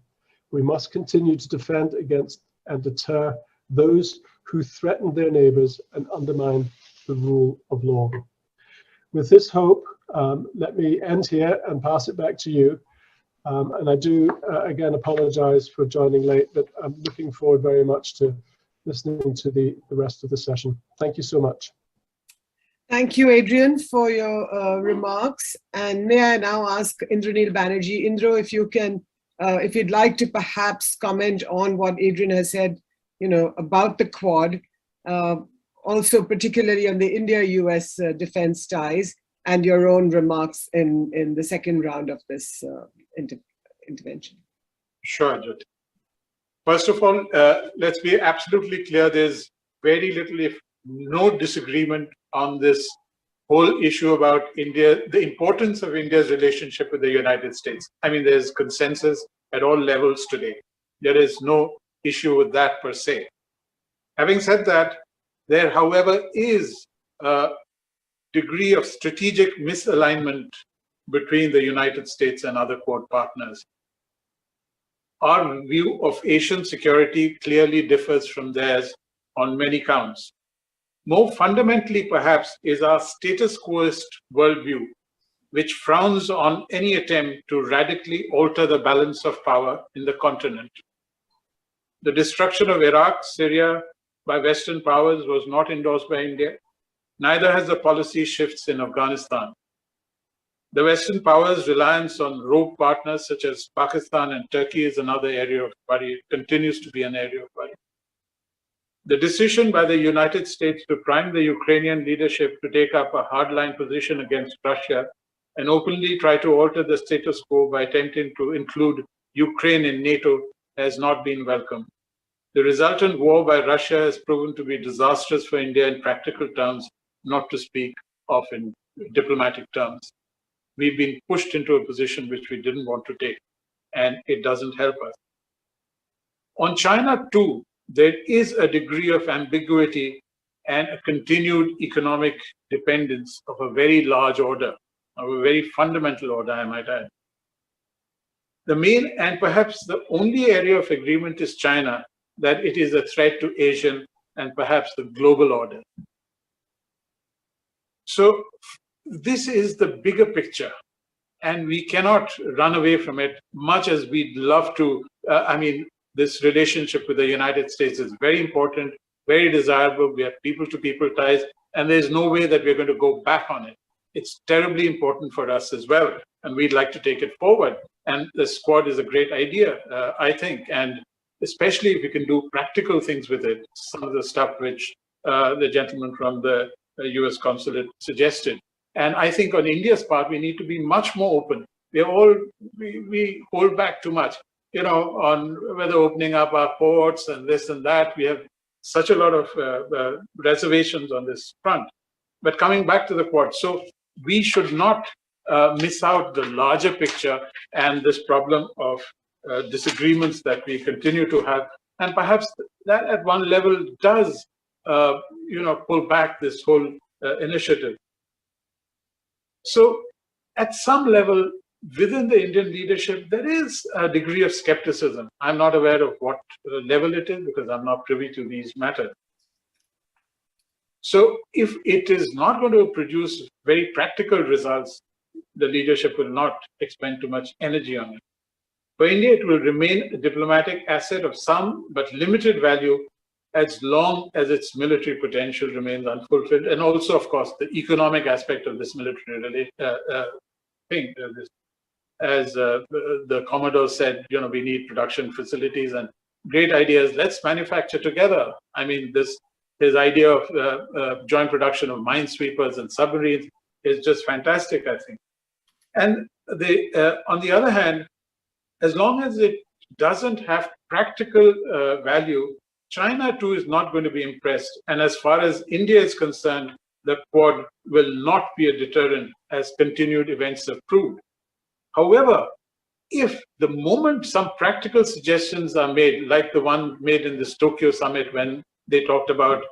We must continue to defend against and deter those who threaten their neighbors and undermine the rule of law. With this hope, let me end here and pass it back to you. And I do, again, apologize for joining late, but I'm looking forward very much to listening to the rest of the session. Thank you so much. Thank you, Adrian, for your remarks. And may I now ask Indranil Banerjee. Indro, if you can, if you'd like to perhaps comment on what Adrian has said, about the Quad, also particularly on the India-US defense ties, and your own remarks in the second round of this intervention. Sure, Jyoti. First of all, let's be absolutely clear, there's very little, if no disagreement on this whole issue about India, the importance of India's relationship with the United States. I mean, there's consensus at all levels today. There is no issue with that per se. Having said that, there, however, is a degree of strategic misalignment between the United States and other Quad partners. Our view of Asian security clearly differs from theirs on many counts. More fundamentally, perhaps, is our status quoist worldview, which frowns on any attempt to radically alter the balance of power in the continent. The destruction of Iraq, Syria by Western powers was not endorsed by India. Neither has the policy shifts in Afghanistan. The Western powers' reliance on rogue partners such as Pakistan and Turkey is another area of worry. It continues to be an area of worry. The decision by the United States to prime the Ukrainian leadership to take up a hardline position against Russia and openly try to alter the status quo by attempting to include Ukraine in NATO has not been welcomed. The resultant war by Russia has proven to be disastrous for India in practical terms, not to speak of in diplomatic terms. We've been pushed into a position which we didn't want to take, and it doesn't help us. On China, too, there is a degree of ambiguity and a continued economic dependence of a very large order, of a very fundamental order, I might add. The main and perhaps the only area of agreement is China, that it is a threat to Asian and perhaps the global order. So this is the bigger picture, and we cannot run away from it, much as we'd love to. This relationship with the United States is very important, very desirable. We have people-to-people ties, and there's no way that we're going to go back on it. It's terribly important for us as well, and we'd like to take it forward. And the Quad is a great idea, I think. And especially if we can do practical things with it, some of the stuff which the gentleman from the US consulate suggested. And I think on India's part, we need to be much more open. We hold back too much, on whether opening up our ports and this and that. We have such a lot of reservations on this front. But coming back to the Quad, so we should not miss out the larger picture and this problem of disagreements that we continue to have. And perhaps that at one level does, pull back this whole initiative. So at some level within the Indian leadership, there is a degree of skepticism. I'm not aware of what level it is because I'm not privy to these matters. So if it is not going to produce very practical results, the leadership will not expend too much energy on it. For India, it will remain a diplomatic asset of some but limited value as long as its military potential remains unfulfilled. And also, of course, the economic aspect of this military thing. As the Commodore said, we need production facilities and great ideas. Let's manufacture together. I mean, his idea of joint production of minesweepers and submarines is just fantastic, I think. And on the other hand, as long as it doesn't have practical value, China too is not going to be impressed. And as far as India is concerned, the Quad will not be a deterrent, as continued events have proved. However, if the moment some practical suggestions are made, like the one made in this Tokyo summit when they talked about,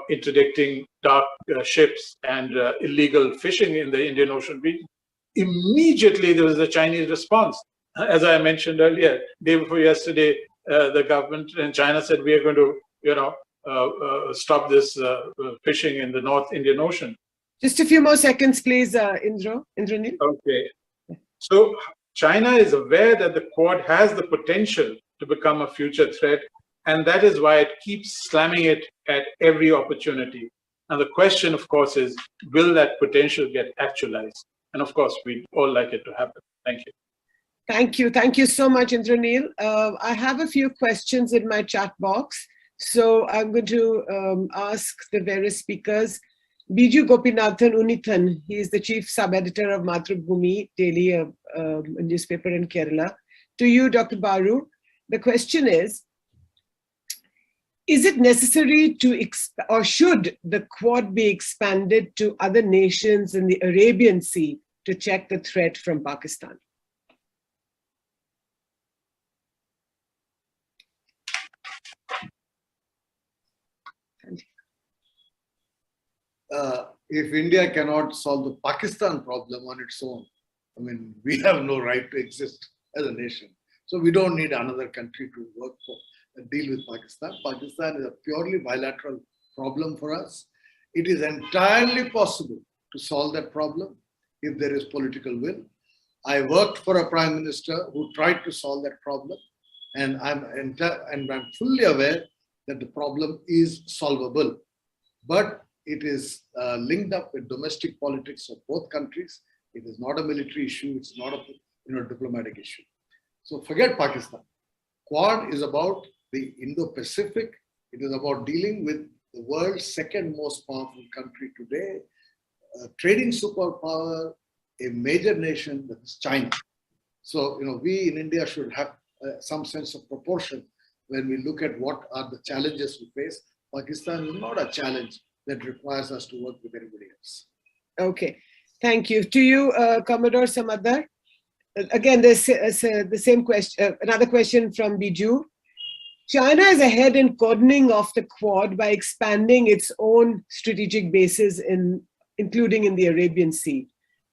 interdicting dark ships and illegal fishing in the Indian Ocean region, immediately there was a Chinese response. As I mentioned earlier, day before yesterday, the government in China said we are going to, stop this fishing in the North Indian Ocean. Just a few more seconds, please, Indranil. Okay. So China is aware that the Quad has the potential to become a future threat, and that is why it keeps slamming it at every opportunity. And the question, of course, is, will that potential get actualized? And of course, we'd all like it to happen. Thank you. Thank you. Thank you so much, Indranil. I have a few questions in my chat box. So I'm going to ask the various speakers. Biju Gopinathan Unithan, he is the chief sub-editor of Mathrubhumi Daily, a newspaper in Kerala. To you, Dr. Baru, the question is it necessary to, or should the Quad be expanded to other nations in the Arabian Sea to check the threat from Pakistan? If India cannot solve the Pakistan problem on its own, I mean, we have no right to exist as a nation. So we don't need another country to work for and deal with Pakistan. Pakistan is a purely bilateral problem for us. It is entirely possible to solve that problem if there is political will. I worked for a prime minister who tried to solve that problem, and I'm fully aware that the problem is solvable. But it is linked up with domestic politics of both countries. It is not a military issue. It's not a diplomatic issue. So forget Pakistan. Quad is about the Indo-Pacific. It is about dealing with the world's second most powerful country today, a trading superpower, a major nation, that is China. So, we in India should have some sense of proportion when we look at what are the challenges we face. Pakistan is not a challenge that requires us to work with anybody else. Okay, thank you. To you, Commodore Samadar. Again, there's the same question, another question from Biju. China is ahead in cordoning off the Quad by expanding its own strategic bases, including in the Arabian Sea.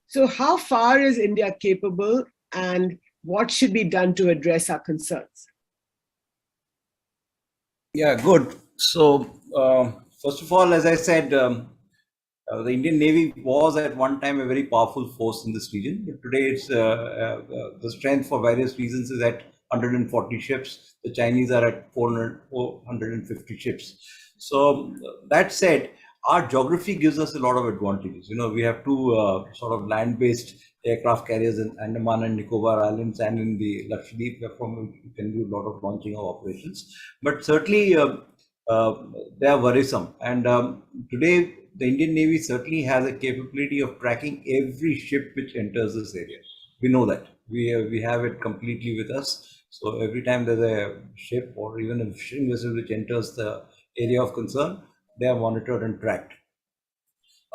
So how far is India capable, and what should be done to address our concerns? Yeah, good. So, first of all, as I said, the Indian Navy was at one time a very powerful force in this region, but today it's the strength for various reasons is at 140 ships. The Chinese are at 450 ships. So that said, our geography gives us a lot of advantages. You know, we have two sort of land-based aircraft carriers in Andaman and Nicobar Islands and in the Lakshadweep, from we can do a lot of launching of operations. But certainly they are worrisome. And today, the Indian Navy certainly has a capability of tracking every ship which enters this area. We know that. We have it completely with us. So every time there's a ship or even a fishing vessel which enters the area of concern, they are monitored and tracked.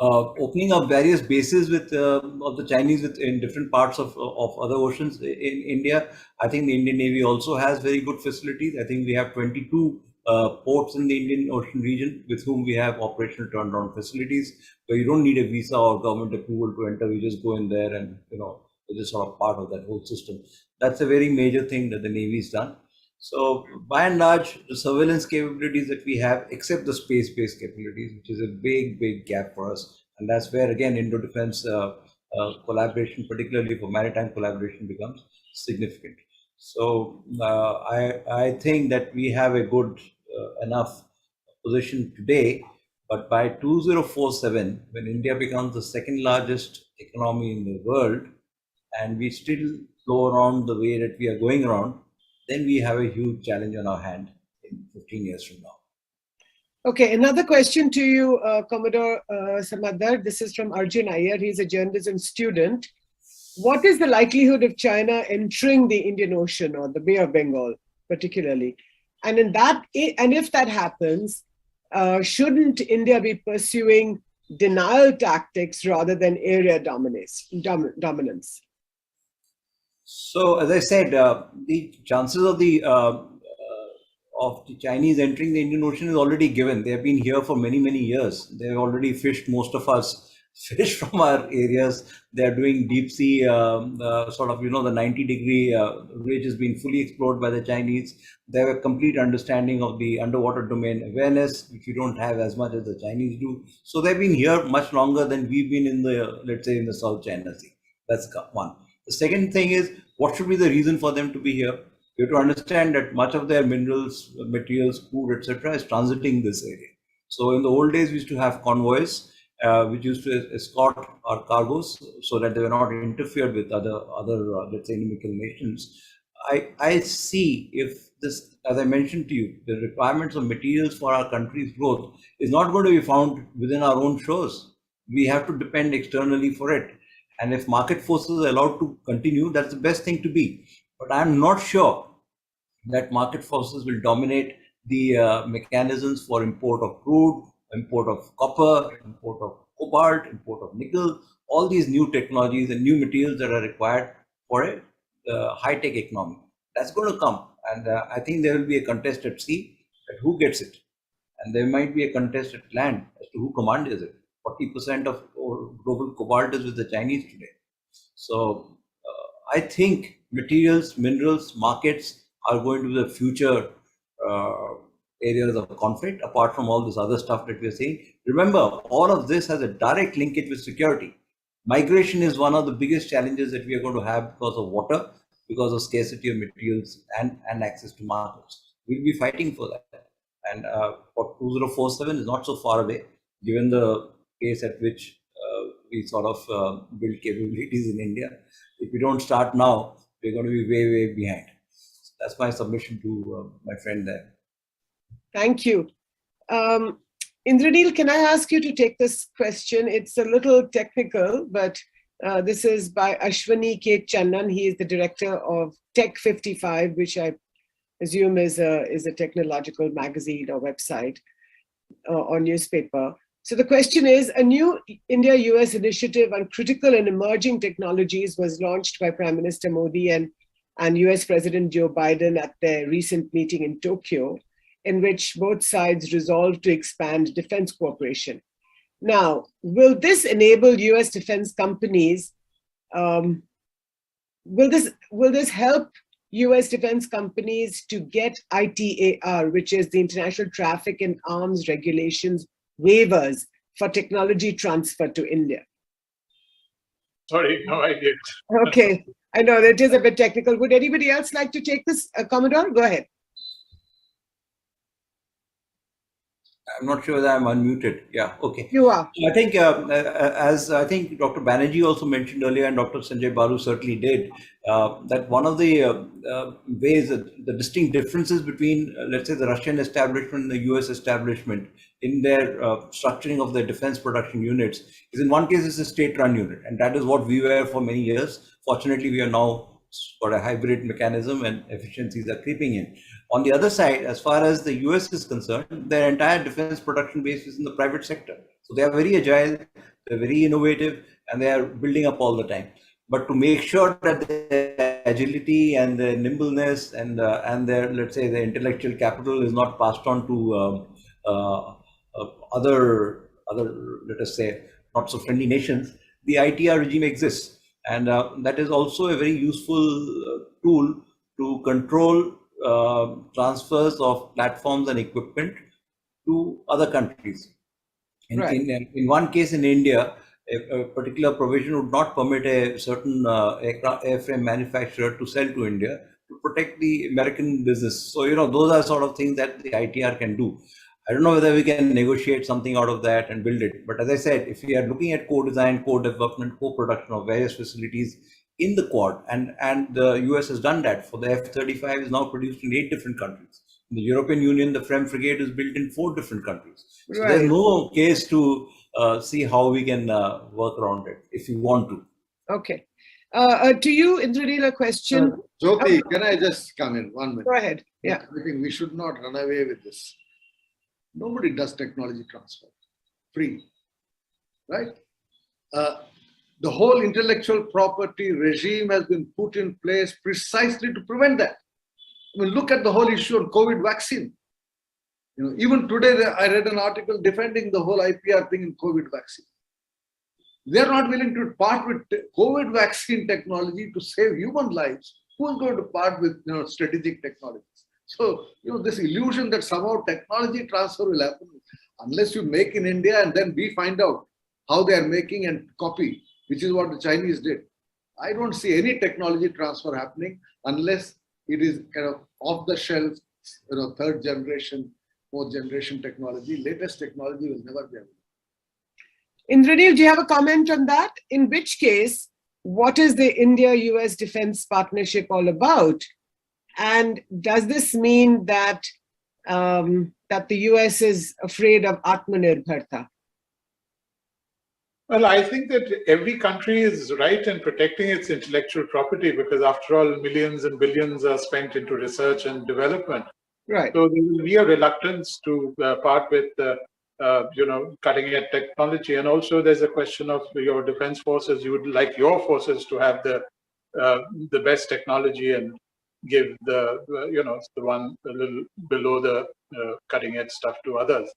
Opening up various bases with of the Chinese in different parts of other oceans in India. I think the Indian Navy also has very good facilities. I think we have 22 ports in the Indian Ocean region with whom we have operational turnaround facilities, where you don't need a visa or government approval to enter. You just go in there and, you know, it's just sort of part of that whole system. That's a very major thing that the Navy's done. So by and large, the surveillance capabilities that we have, except the space-based capabilities, which is a big gap for us. And that's where, again, Indo-Defense collaboration, particularly for maritime collaboration, becomes significant. So I think that we have a good enough position today, but by 2047, when India becomes the second largest economy in the world, and we still flow around the way that we are going around, then we have a huge challenge on our hand in 15 years from now. Okay, another question to you, Commodore Samadar. This is from Arjun Iyer. He's a journalism student. What is the likelihood of China entering the Indian Ocean or the Bay of Bengal, particularly? And if that happens, shouldn't India be pursuing denial tactics rather than area dominance? So, as I said, the chances of the Chinese entering the Indian Ocean is already given. They have been here for many years. They have already fished most of us fish from our areas. They are doing deep sea sort of, you know, the 90-degree ridge has been fully explored by the Chinese. They have a complete understanding of the underwater domain awareness, which we don't have as much as the Chinese do. So they've been here much longer than we've been in the, let's say, in the South China Sea. That's one. The second thing is, what should be the reason for them to be here? You have to understand that much of their minerals, materials, food, etc., is transiting this area. So in the old days, we used to have convoys which used to escort our cargoes so that they were not interfered with other let's say, inimical nations. I see, if this, as I mentioned to you, the requirements of materials for our country's growth is not going to be found within our own shores. We have to depend externally for it. And if market forces are allowed to continue, that's the best thing to be. But I'm not sure that market forces will dominate the mechanisms for import of crude, import of copper, import of cobalt, import of nickel, all these new technologies and new materials that are required for a high-tech economy. That's going to come. And I think there will be a contest at sea at who gets it. And there might be a contest at land as to who commands it. 40% of global cobalt is with the Chinese today. So I think materials, minerals, markets are going to be the future areas of conflict, apart from all this other stuff that we're seeing. Remember, all of this has a direct linkage with security. Migration is one of the biggest challenges that we are going to have because of water, because of scarcity of materials and access to markets. We'll be fighting for that. And for 2047 is not so far away, given the pace at which we sort of build capabilities in India. If we don't start now, we're going to be way behind. That's my submission to my friend there. Thank you. Indranil, can I ask you to take this question? It's a little technical, but this is by Ashwani K. Channan. He is the director of Tech 55, which I assume is a technological magazine or website or newspaper. So the question is, a new India-US initiative on critical and emerging technologies was launched by Prime Minister Modi and US President Joe Biden at their recent meeting in Tokyo, in which both sides resolved to expand defense cooperation. Now, will this enable US defense companies, will this help US defense companies to get ITAR, which is the International Traffic in Arms Regulations waivers for technology transfer to India? Sorry, no, I did. Okay, I know that is a bit technical. Would anybody else like to take this, Commodore? Go ahead. I'm not sure that I'm unmuted. Yeah, okay. You are. I think, as I think Dr. Banerjee also mentioned earlier, and Dr. Sanjay Baru certainly did, that one of the ways, the distinct differences between, let's say, the Russian establishment and the US establishment in their structuring of their defense production units is, in one case, it's a state-run unit, and that is what we were for many years. Fortunately, we are now got a hybrid mechanism and efficiencies are creeping in. On the other side, as far as the US is concerned, their entire defense production base is in the private sector. So they are very agile, they're very innovative, and they are building up all the time. But to make sure that their agility and their nimbleness and their, let's say, the intellectual capital is not passed on to other, let us say, not so friendly nations, the ITR regime exists. And that is also a very useful tool to control transfers of platforms and equipment to other countries. In one case in India, a particular provision would not permit a certain airframe manufacturer to sell to India to protect the American business. So, those are sort of things that the ITR can do. I don't know whether we can negotiate something out of that and build it. But as I said, if we are looking at co-design, co-development, co-production of various facilities in the Quad, and the US has done that. For the F-35 is now produced in 8 different countries. In the European Union, the FREM frigate is built in 4 different countries. So there's no case to see how we can work around it if you want to. Okay. To you, Indranil, a question. Jyoti, can I just come in 1 minute? Go ahead. Yeah. I think we should not run away with this. Nobody does technology transfer free, right? The whole intellectual property regime has been put in place precisely to prevent that. I mean, look at the whole issue on COVID vaccine. Even today, I read an article defending the whole IPR thing in COVID vaccine. They're not willing to part with COVID vaccine technology to save human lives. Who is going to part with strategic technologies? So, this illusion that somehow technology transfer will happen, unless you make in India and then we find out how they are making and copy, which is what the Chinese did. I don't see any technology transfer happening unless it is kind of off the shelf, 3rd generation, 4th generation technology. Latest technology will never be available. Indranil, do you have a comment on that? In which case, what is the India-US defense partnership all about? And does this mean that that the US is afraid of Atmanirbharta? Well, I think that every country is right in protecting its intellectual property because, after all, millions and billions are spent into research and development. Right. So there will be a reluctance to part with, cutting-edge technology. And also, there's a question of your defense forces. You would like your forces to have the best technology and give the one a little below the cutting-edge stuff to others.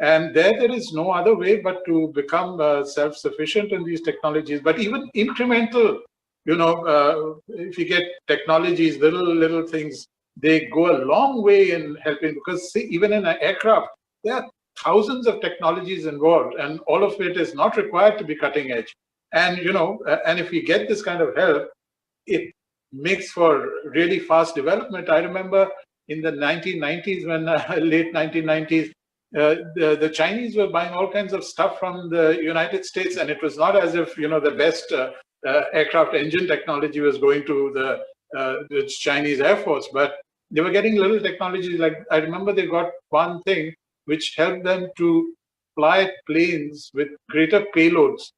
And there is no other way but to become self-sufficient in these technologies. But even incremental, if you get technologies, little things, they go a long way in helping, because see, even in an aircraft, there are thousands of technologies involved, and all of it is not required to be cutting edge. And, and if we get this kind of help, it makes for really fast development. I remember in the 1990s, when late 1990s, the Chinese were buying all kinds of stuff from the United States, and it was not as if the best aircraft engine technology was going to the Chinese Air Force, but they were getting little technologies. Like, I remember they got one thing which helped them to fly planes with greater payloads.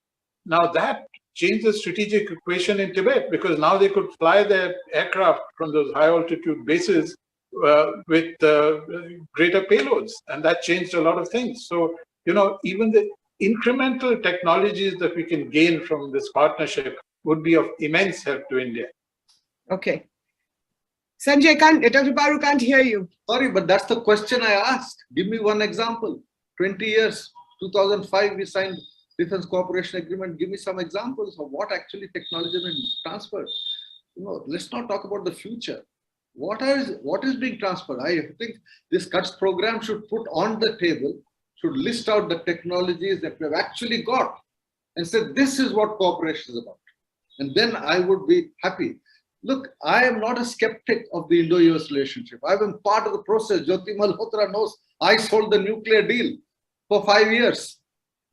Now that changed the strategic equation in Tibet, because now they could fly their aircraft from those high altitude bases with greater payloads, and that changed a lot of things. So, even the incremental technologies that we can gain from this partnership would be of immense help to India. Okay. Sanjay, Dr. Baru can't hear you. Sorry, but that's the question I asked. Give me one example. 20 years, 2005, we signed Defense Cooperation Agreement. Give me some examples of what actually technology has been transferred. Let's not talk about the future. What is being transferred? I think this CUTS program should put on the table, should list out the technologies that we have actually got and say, this is what cooperation is about. And then I would be happy. Look, I am not a skeptic of the Indo-US relationship. I've been part of the process. Jyoti Malhotra knows I sold the nuclear deal for 5 years.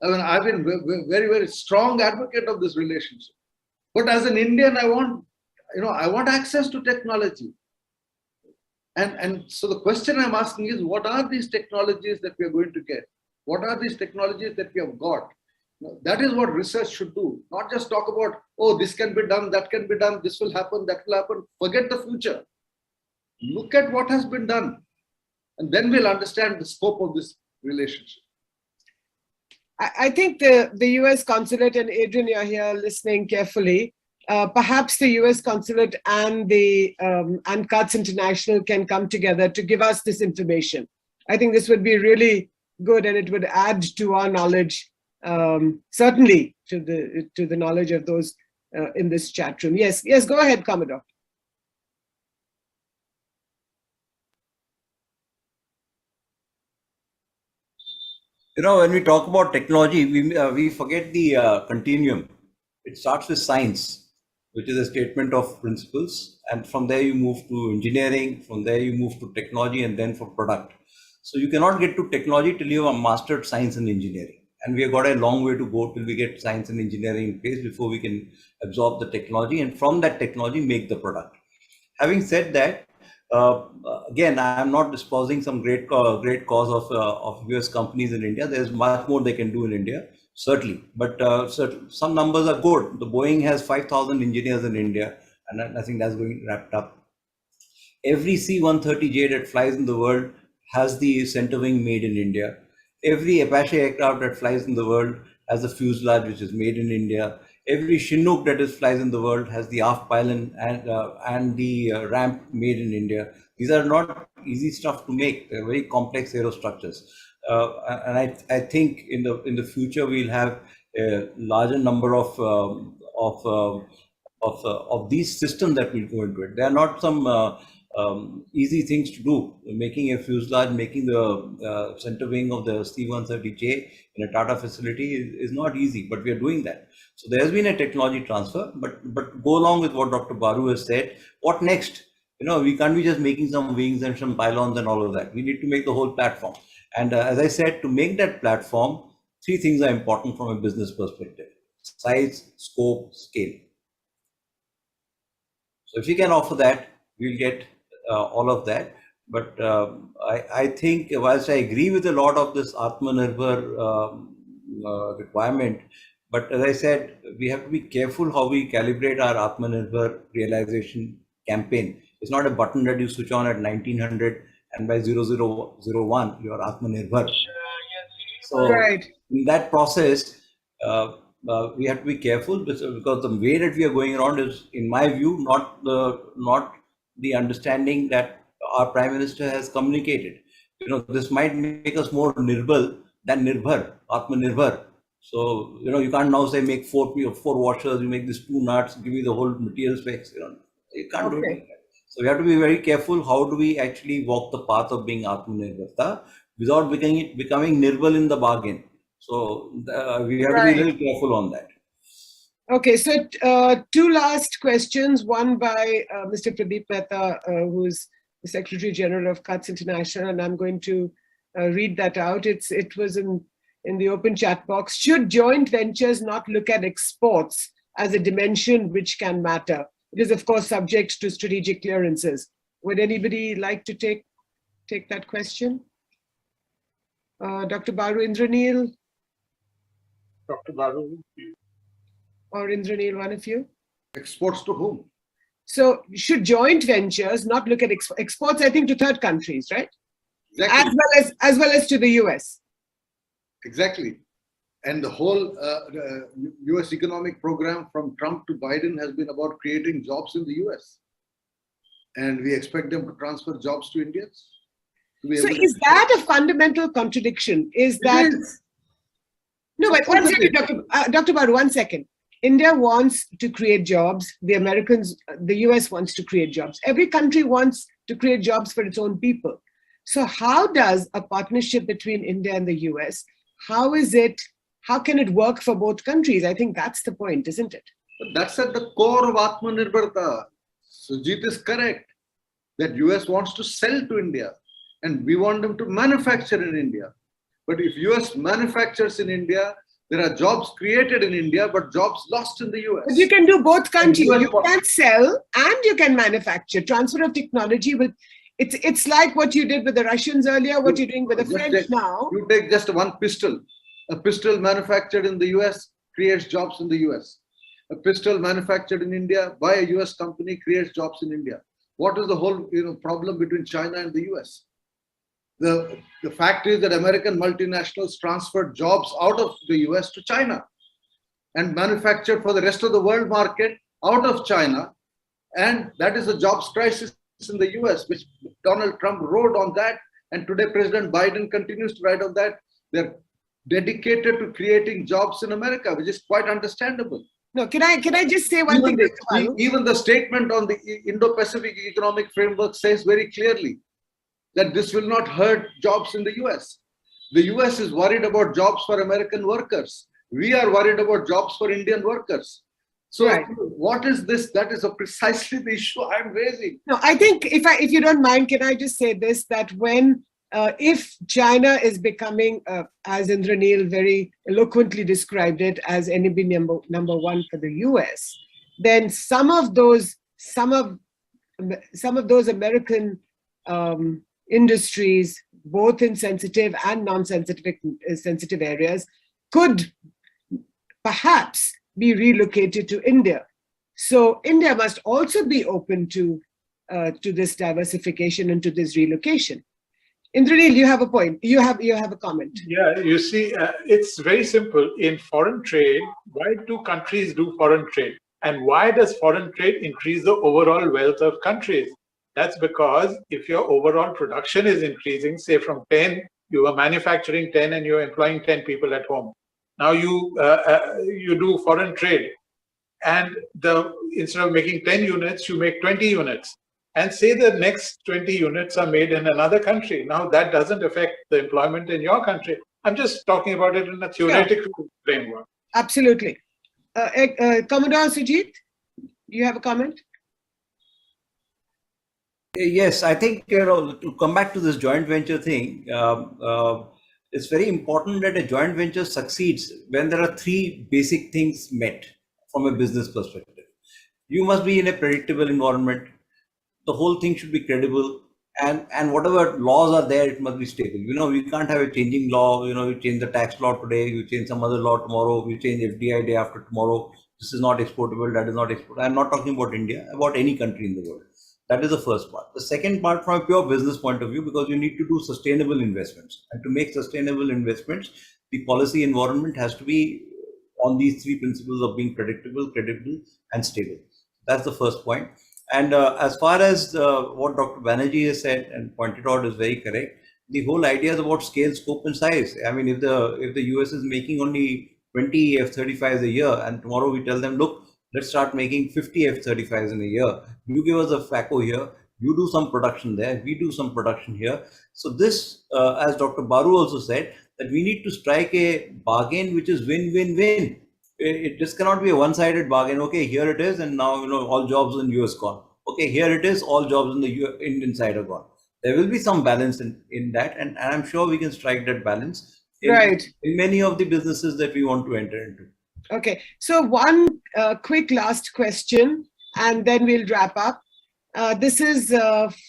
I mean, I've been very, very strong advocate of this relationship. But as an Indian, I want access to technology. And so the question I'm asking is, what are these technologies that we are going to get? What are these technologies that we have got? That is what research should do. Not just talk about, oh, this can be done, that can be done, this will happen, that will happen. Forget the future. Look at what has been done. And then we'll understand the scope of this relationship. I think the US consulate, and Adrian, you're here listening carefully, perhaps the US consulate and the and CUTS International can come together to give us this information. I think this would be really good, and it would add to our knowledge, certainly to the knowledge of those in this chat room. Yes, go ahead, Commodore. When we talk about technology, we forget the continuum. It starts with science, which is a statement of principles. And from there you move to engineering, from there you move to technology, and then for product. So you cannot get to technology till you have mastered science and engineering. And we have got a long way to go till we get science and engineering in place before we can absorb the technology, and from that technology make the product. Having said that, again, I am not espousing some great cause of US companies in India. There's much more they can do in India, certainly. But some numbers are good. The Boeing has 5,000 engineers in India, and I think that's going wrapped up. Every C-130J that flies in the world has the center wing made in India. Every Apache aircraft that flies in the world has a fuselage which is made in India. Every Chinook that flies in the world has the aft pylon and the ramp made in India. These are not easy stuff to make. They're very complex aerostructures. And I think in the future we'll have a larger number of these systems that will go into it. They are not some easy things to do. Making a fuselage, making the center wing of the C-130J in a Tata facility is not easy, but we are doing that. So there has been a technology transfer, but go along with what Dr. Baru has said. What next? We can't be just making some wings and some pylons and all of that. We need to make the whole platform. And as I said, to make that platform, 3 things are important from a business perspective: size, scope, scale. So if you can offer that, we'll get all of that. But I think, whilst I agree with a lot of this Atmanirbhar requirement, but as I said, we have to be careful how we calibrate our Atmanirbhar realization campaign. It's not a button that you switch on at 1900 and by 0001 you are Atmanirbhar. So right. In that process, we have to be careful because the way that we are going around is, in my view, not the understanding that our Prime Minister has communicated. This might make us more nirbal than nirbhar, Atmanirbhar. So, you can't now say make 4 washers, you make these 2 nuts, give me the whole material specs. You can't do it like that. So we have to be very careful. How do we actually walk the path of being Atmanirbharta without becoming nirbal in the bargain? So we have to be a little careful on that. Okay, so 2 last questions. One by Mr. Pradeep Mehta, who's the Secretary General of CUTS International, and I'm going to read that out. It was in the open chat box. Should joint ventures not look at exports as a dimension which can matter? It is, of course, subject to strategic clearances. Would anybody like to take that question? Dr. Baru, Indraneel? Dr. Baru? Or Indraneel, one of you? Exports to whom? So should joint ventures not look at exports, I think, to third countries, right? Exactly. As well as to the US. Exactly. And the whole US economic program from Trump to Biden has been about creating jobs in the US. And we expect them to transfer jobs to Indians. So is that a fundamental contradiction? Is that... No, but one second, Dr. Baru, 1 second. India wants to create jobs. The US wants to create jobs. Every country wants to create jobs for its own people. So how does a partnership between India and the US, how can it work for both countries? I think that's the point, isn't it? But that's at the core of Atmanirbharta. Sujit is correct that US wants to sell to India and we want them to manufacture in India. But if US manufactures in India, there are jobs created in India, but jobs lost in the US. But you can do both, can't you? US You can sell and you can manufacture. Transfer of technology with it's like what you did with the Russians earlier, what you're doing with the French now. You take just one pistol. A pistol manufactured in the US creates jobs in the US. A pistol manufactured in India by a US company creates jobs in India. What is the whole problem between China and the US? The fact is that American multinationals transferred jobs out of the US to China and manufactured for the rest of the world market out of China. And that is the jobs crisis in the US, which Donald Trump rode on that. And today President Biden continues to ride on that. They're dedicated to creating jobs in America, which is quite understandable. No, can I just say one thing? Even the statement on the Indo-Pacific Economic Framework says very clearly that this will not hurt jobs in the US. The US is worried about jobs for American workers. We are worried about jobs for Indian workers. So right. What is this? That is precisely the issue I'm raising. No, I think if you don't mind, can I just say this, that when if China is becoming, as Indranil very eloquently described it, as enemy number one for the US, then some of those American industries, both in sensitive and non-sensitive areas, could perhaps be relocated to India. So India must also be open to this diversification and to this relocation. Indranil, you have a point. You have a comment. Yeah, you see, it's very simple. In foreign trade, why do countries do foreign trade? And why does foreign trade increase the overall wealth of countries? That's because if your overall production is increasing, say from 10, you are manufacturing 10 and you're employing 10 people at home. Now you do foreign trade, and instead of making 10 units, you make 20 units. And say the next 20 units are made in another country. Now that doesn't affect the employment in your country. I'm just talking about it in a theoretical framework. Absolutely. Commodore Sujit, you have a comment? Yes, I think to come back to this joint venture thing, it's very important that a joint venture succeeds when there are three basic things met from a business perspective. You must be in a predictable environment. The whole thing should be credible, and whatever laws are there, it must be stable. We can't have a changing law. You change the tax law today, you change some other law tomorrow, you change FDI day after tomorrow. This is not exportable, that is not exportable. I'm not talking about India, about any country in the world. That is the first part. The second part, from a pure business point of view, because you need to do sustainable investments. And to make sustainable investments, the policy environment has to be on these three principles of being predictable, credible, and stable. That's the first point. And as far as what Dr. Banerjee has said and pointed out is very correct. The whole idea is about scale, scope, and size. I mean, if the US is making only 20 F-35s a year, and tomorrow we tell them, look, let's start making 50 F-35s in a year. You give us a FACO here, you do some production there, we do some production here. So this, as Dr. Baru also said, that we need to strike a bargain which is win-win-win. This cannot be a one-sided bargain. Okay, here it is, and now all jobs in US gone. Okay, here it is, all jobs in the Indian side are gone. There will be some balance in that, and I'm sure we can strike that balance in many of the businesses that we want to enter into. Okay, so one quick last question, and then we'll wrap up. This is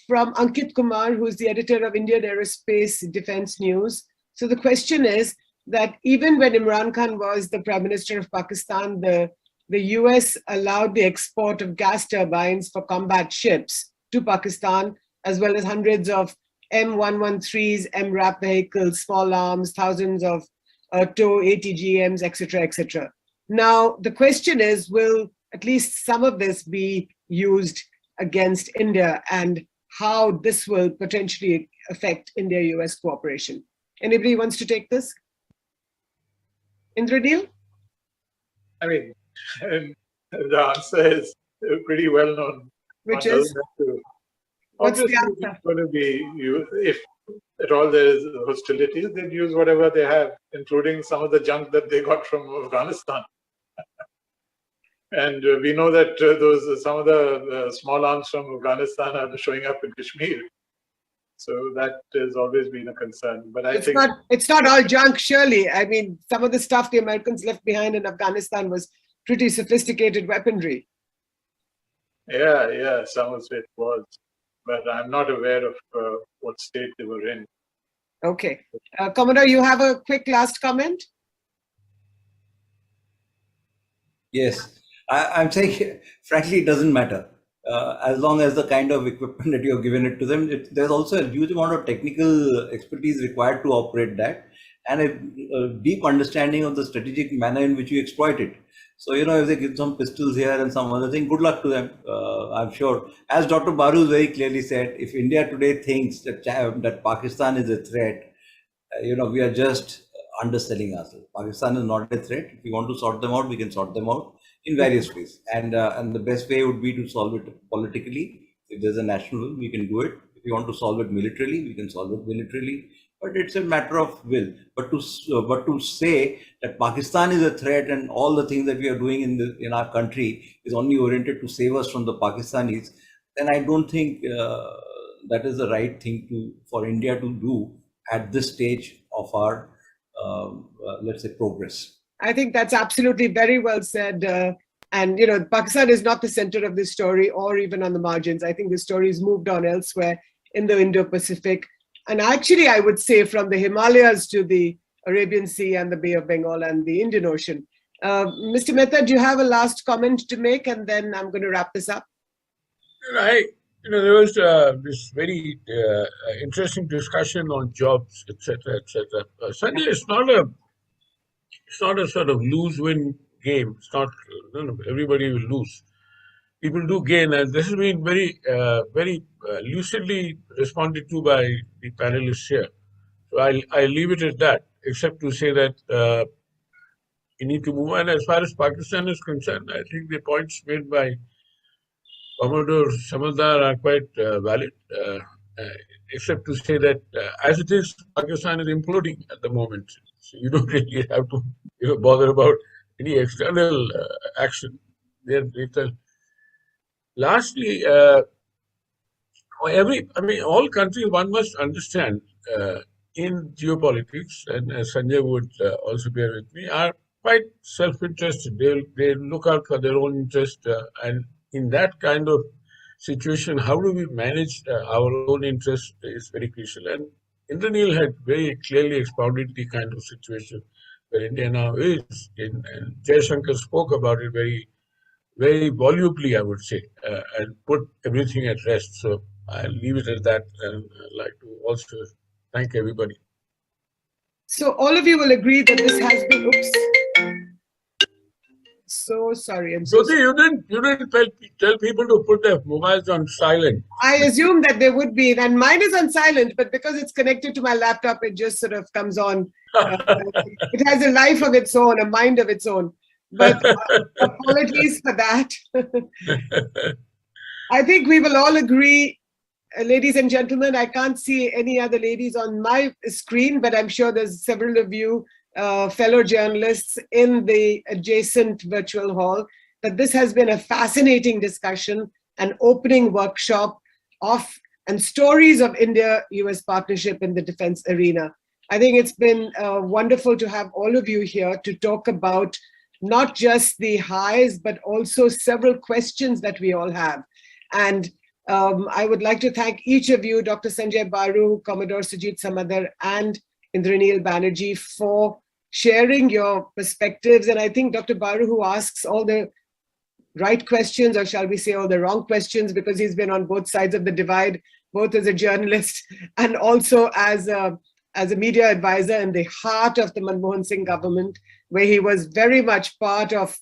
from Ankit Kumar, who's the editor of Indian Aerospace Defense News. So the question is that even when Imran Khan was the Prime Minister of Pakistan, the US allowed the export of gas turbines for combat ships to Pakistan, as well as hundreds of M113s, MRAP vehicles, small arms, thousands of TOW, ATGMs, etc., etc. Now, the question is, will at least some of this be used against India, and how this will potentially affect India-US cooperation? Anybody wants to take this? Indranil? I mean, the answer is pretty well known. Which is? What's the answer? It's going to be, if at all there is hostilities, they'd use whatever they have, including some of the junk that they got from Afghanistan. And we know that some of the small arms from Afghanistan are showing up in Kashmir. So that has always been a concern. But it's not all junk, surely. I mean, some of the stuff the Americans left behind in Afghanistan was pretty sophisticated weaponry. Yeah, some of it was. But I'm not aware of what state they were in. Okay. Commodore, you have a quick last comment? Yes, I'm saying, frankly, it doesn't matter. As long as the kind of equipment that you have given it to them, there's also a huge amount of technical expertise required to operate that, and a deep understanding of the strategic manner in which you exploit it. So, if they give some pistols here and some other thing, good luck to them. I'm sure. As Dr. Baru very clearly said, if India today thinks that Pakistan is a threat, we are just underselling ourselves. Pakistan is not a threat. If we want to sort them out, we can sort them out in various ways. And the best way would be to solve it politically. If there's a national will, we can do it. If we want to solve it militarily, we can solve it militarily. But it's a matter of will. But to say that Pakistan is a threat and all the things that we are doing in our country is only oriented to save us from the Pakistanis, then I don't think that is the right thing for India to do at this stage of our, let's say, progress. I think that's absolutely very well said. And, Pakistan is not the center of this story or even on the margins. I think the story has moved on elsewhere in the Indo-Pacific. And actually, I would say from the Himalayas to the Arabian Sea and the Bay of Bengal and the Indian Ocean. Mr. Mehta, do you have a last comment to make? And then I'm going to wrap this up. There was this very interesting discussion on jobs, etc., etc. Sanjay, it's not a sort of lose-win game. It's not, everybody will lose. People do gain, and this has been very lucidly responded to by the panelists here. So I'll leave it at that, except to say that you need to move. And as far as Pakistan is concerned, I think the points made by Commodore Samaldar are quite valid, except to say that as it is, Pakistan is imploding at the moment. So you don't really have to bother about any external action. Lastly, all countries, one must understand in geopolitics, and Sanjay would also bear with me, are quite self-interested. They look out for their own interest, and in that kind of situation, how do we manage our own interest is very crucial. And Indranil had very clearly expounded the kind of situation where India now is in, and Jaishankar spoke about it very, very volubly, I would say, and put everything at rest. So I'll leave it at that, and I'd like to also thank everybody. So all of you will agree that this has been, oops. So sorry. I'm so Jyoti, you didn't tell people to put their mobiles on silent. I assume that there would be, and mine is on silent, but because it's connected to my laptop, it just sort of comes on. It has a life of its own, a mind of its own. But apologies for that. I think we will all agree, ladies and gentlemen, I can't see any other ladies on my screen, but I'm sure there's several of you fellow journalists in the adjacent virtual hall, that this has been a fascinating discussion, an opening workshop and stories of India-US partnership in the defense arena. I think it's been wonderful to have all of you here to talk about not just the highs, but also several questions that we all have. And I would like to thank each of you, Dr. Sanjay Baru, Commodore Sujit Samadar, and Indranil Banerjee, for sharing your perspectives. And I think Dr. Baru, who asks all the right questions, or shall we say all the wrong questions, because he's been on both sides of the divide, both as a journalist and also as a media advisor in the heart of the Manmohan Singh government, where he was very much part of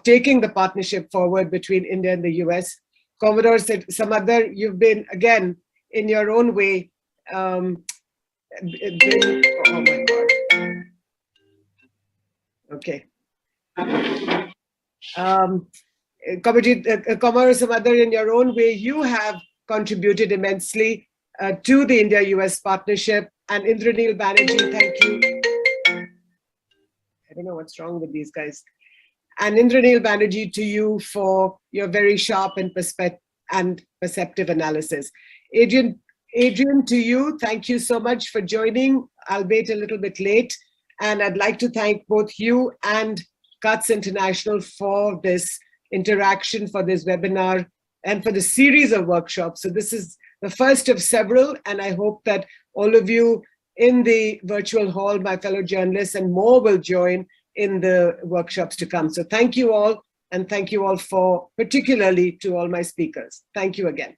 taking the partnership forward between India and the US. Commodore Samadar, you've been, again, in your own way, oh my God. Okay. Commodore Samadar, in your own way, you have contributed immensely to the India-US partnership. And Indranil Banerjee, thank you. I don't know what's wrong with these guys. And Indranil Banerjee, to you for your very sharp and perceptive analysis. Adrian, to you, thank you so much for joining, albeit a little bit late. And I'd like to thank both you and CUTS International for this interaction, for this webinar, and for the series of workshops. So this is the first of several, and I hope that all of you in the virtual hall, my fellow journalists, and more will join in the workshops to come. So thank you all, and thank you all for, particularly to all my speakers. Thank you again.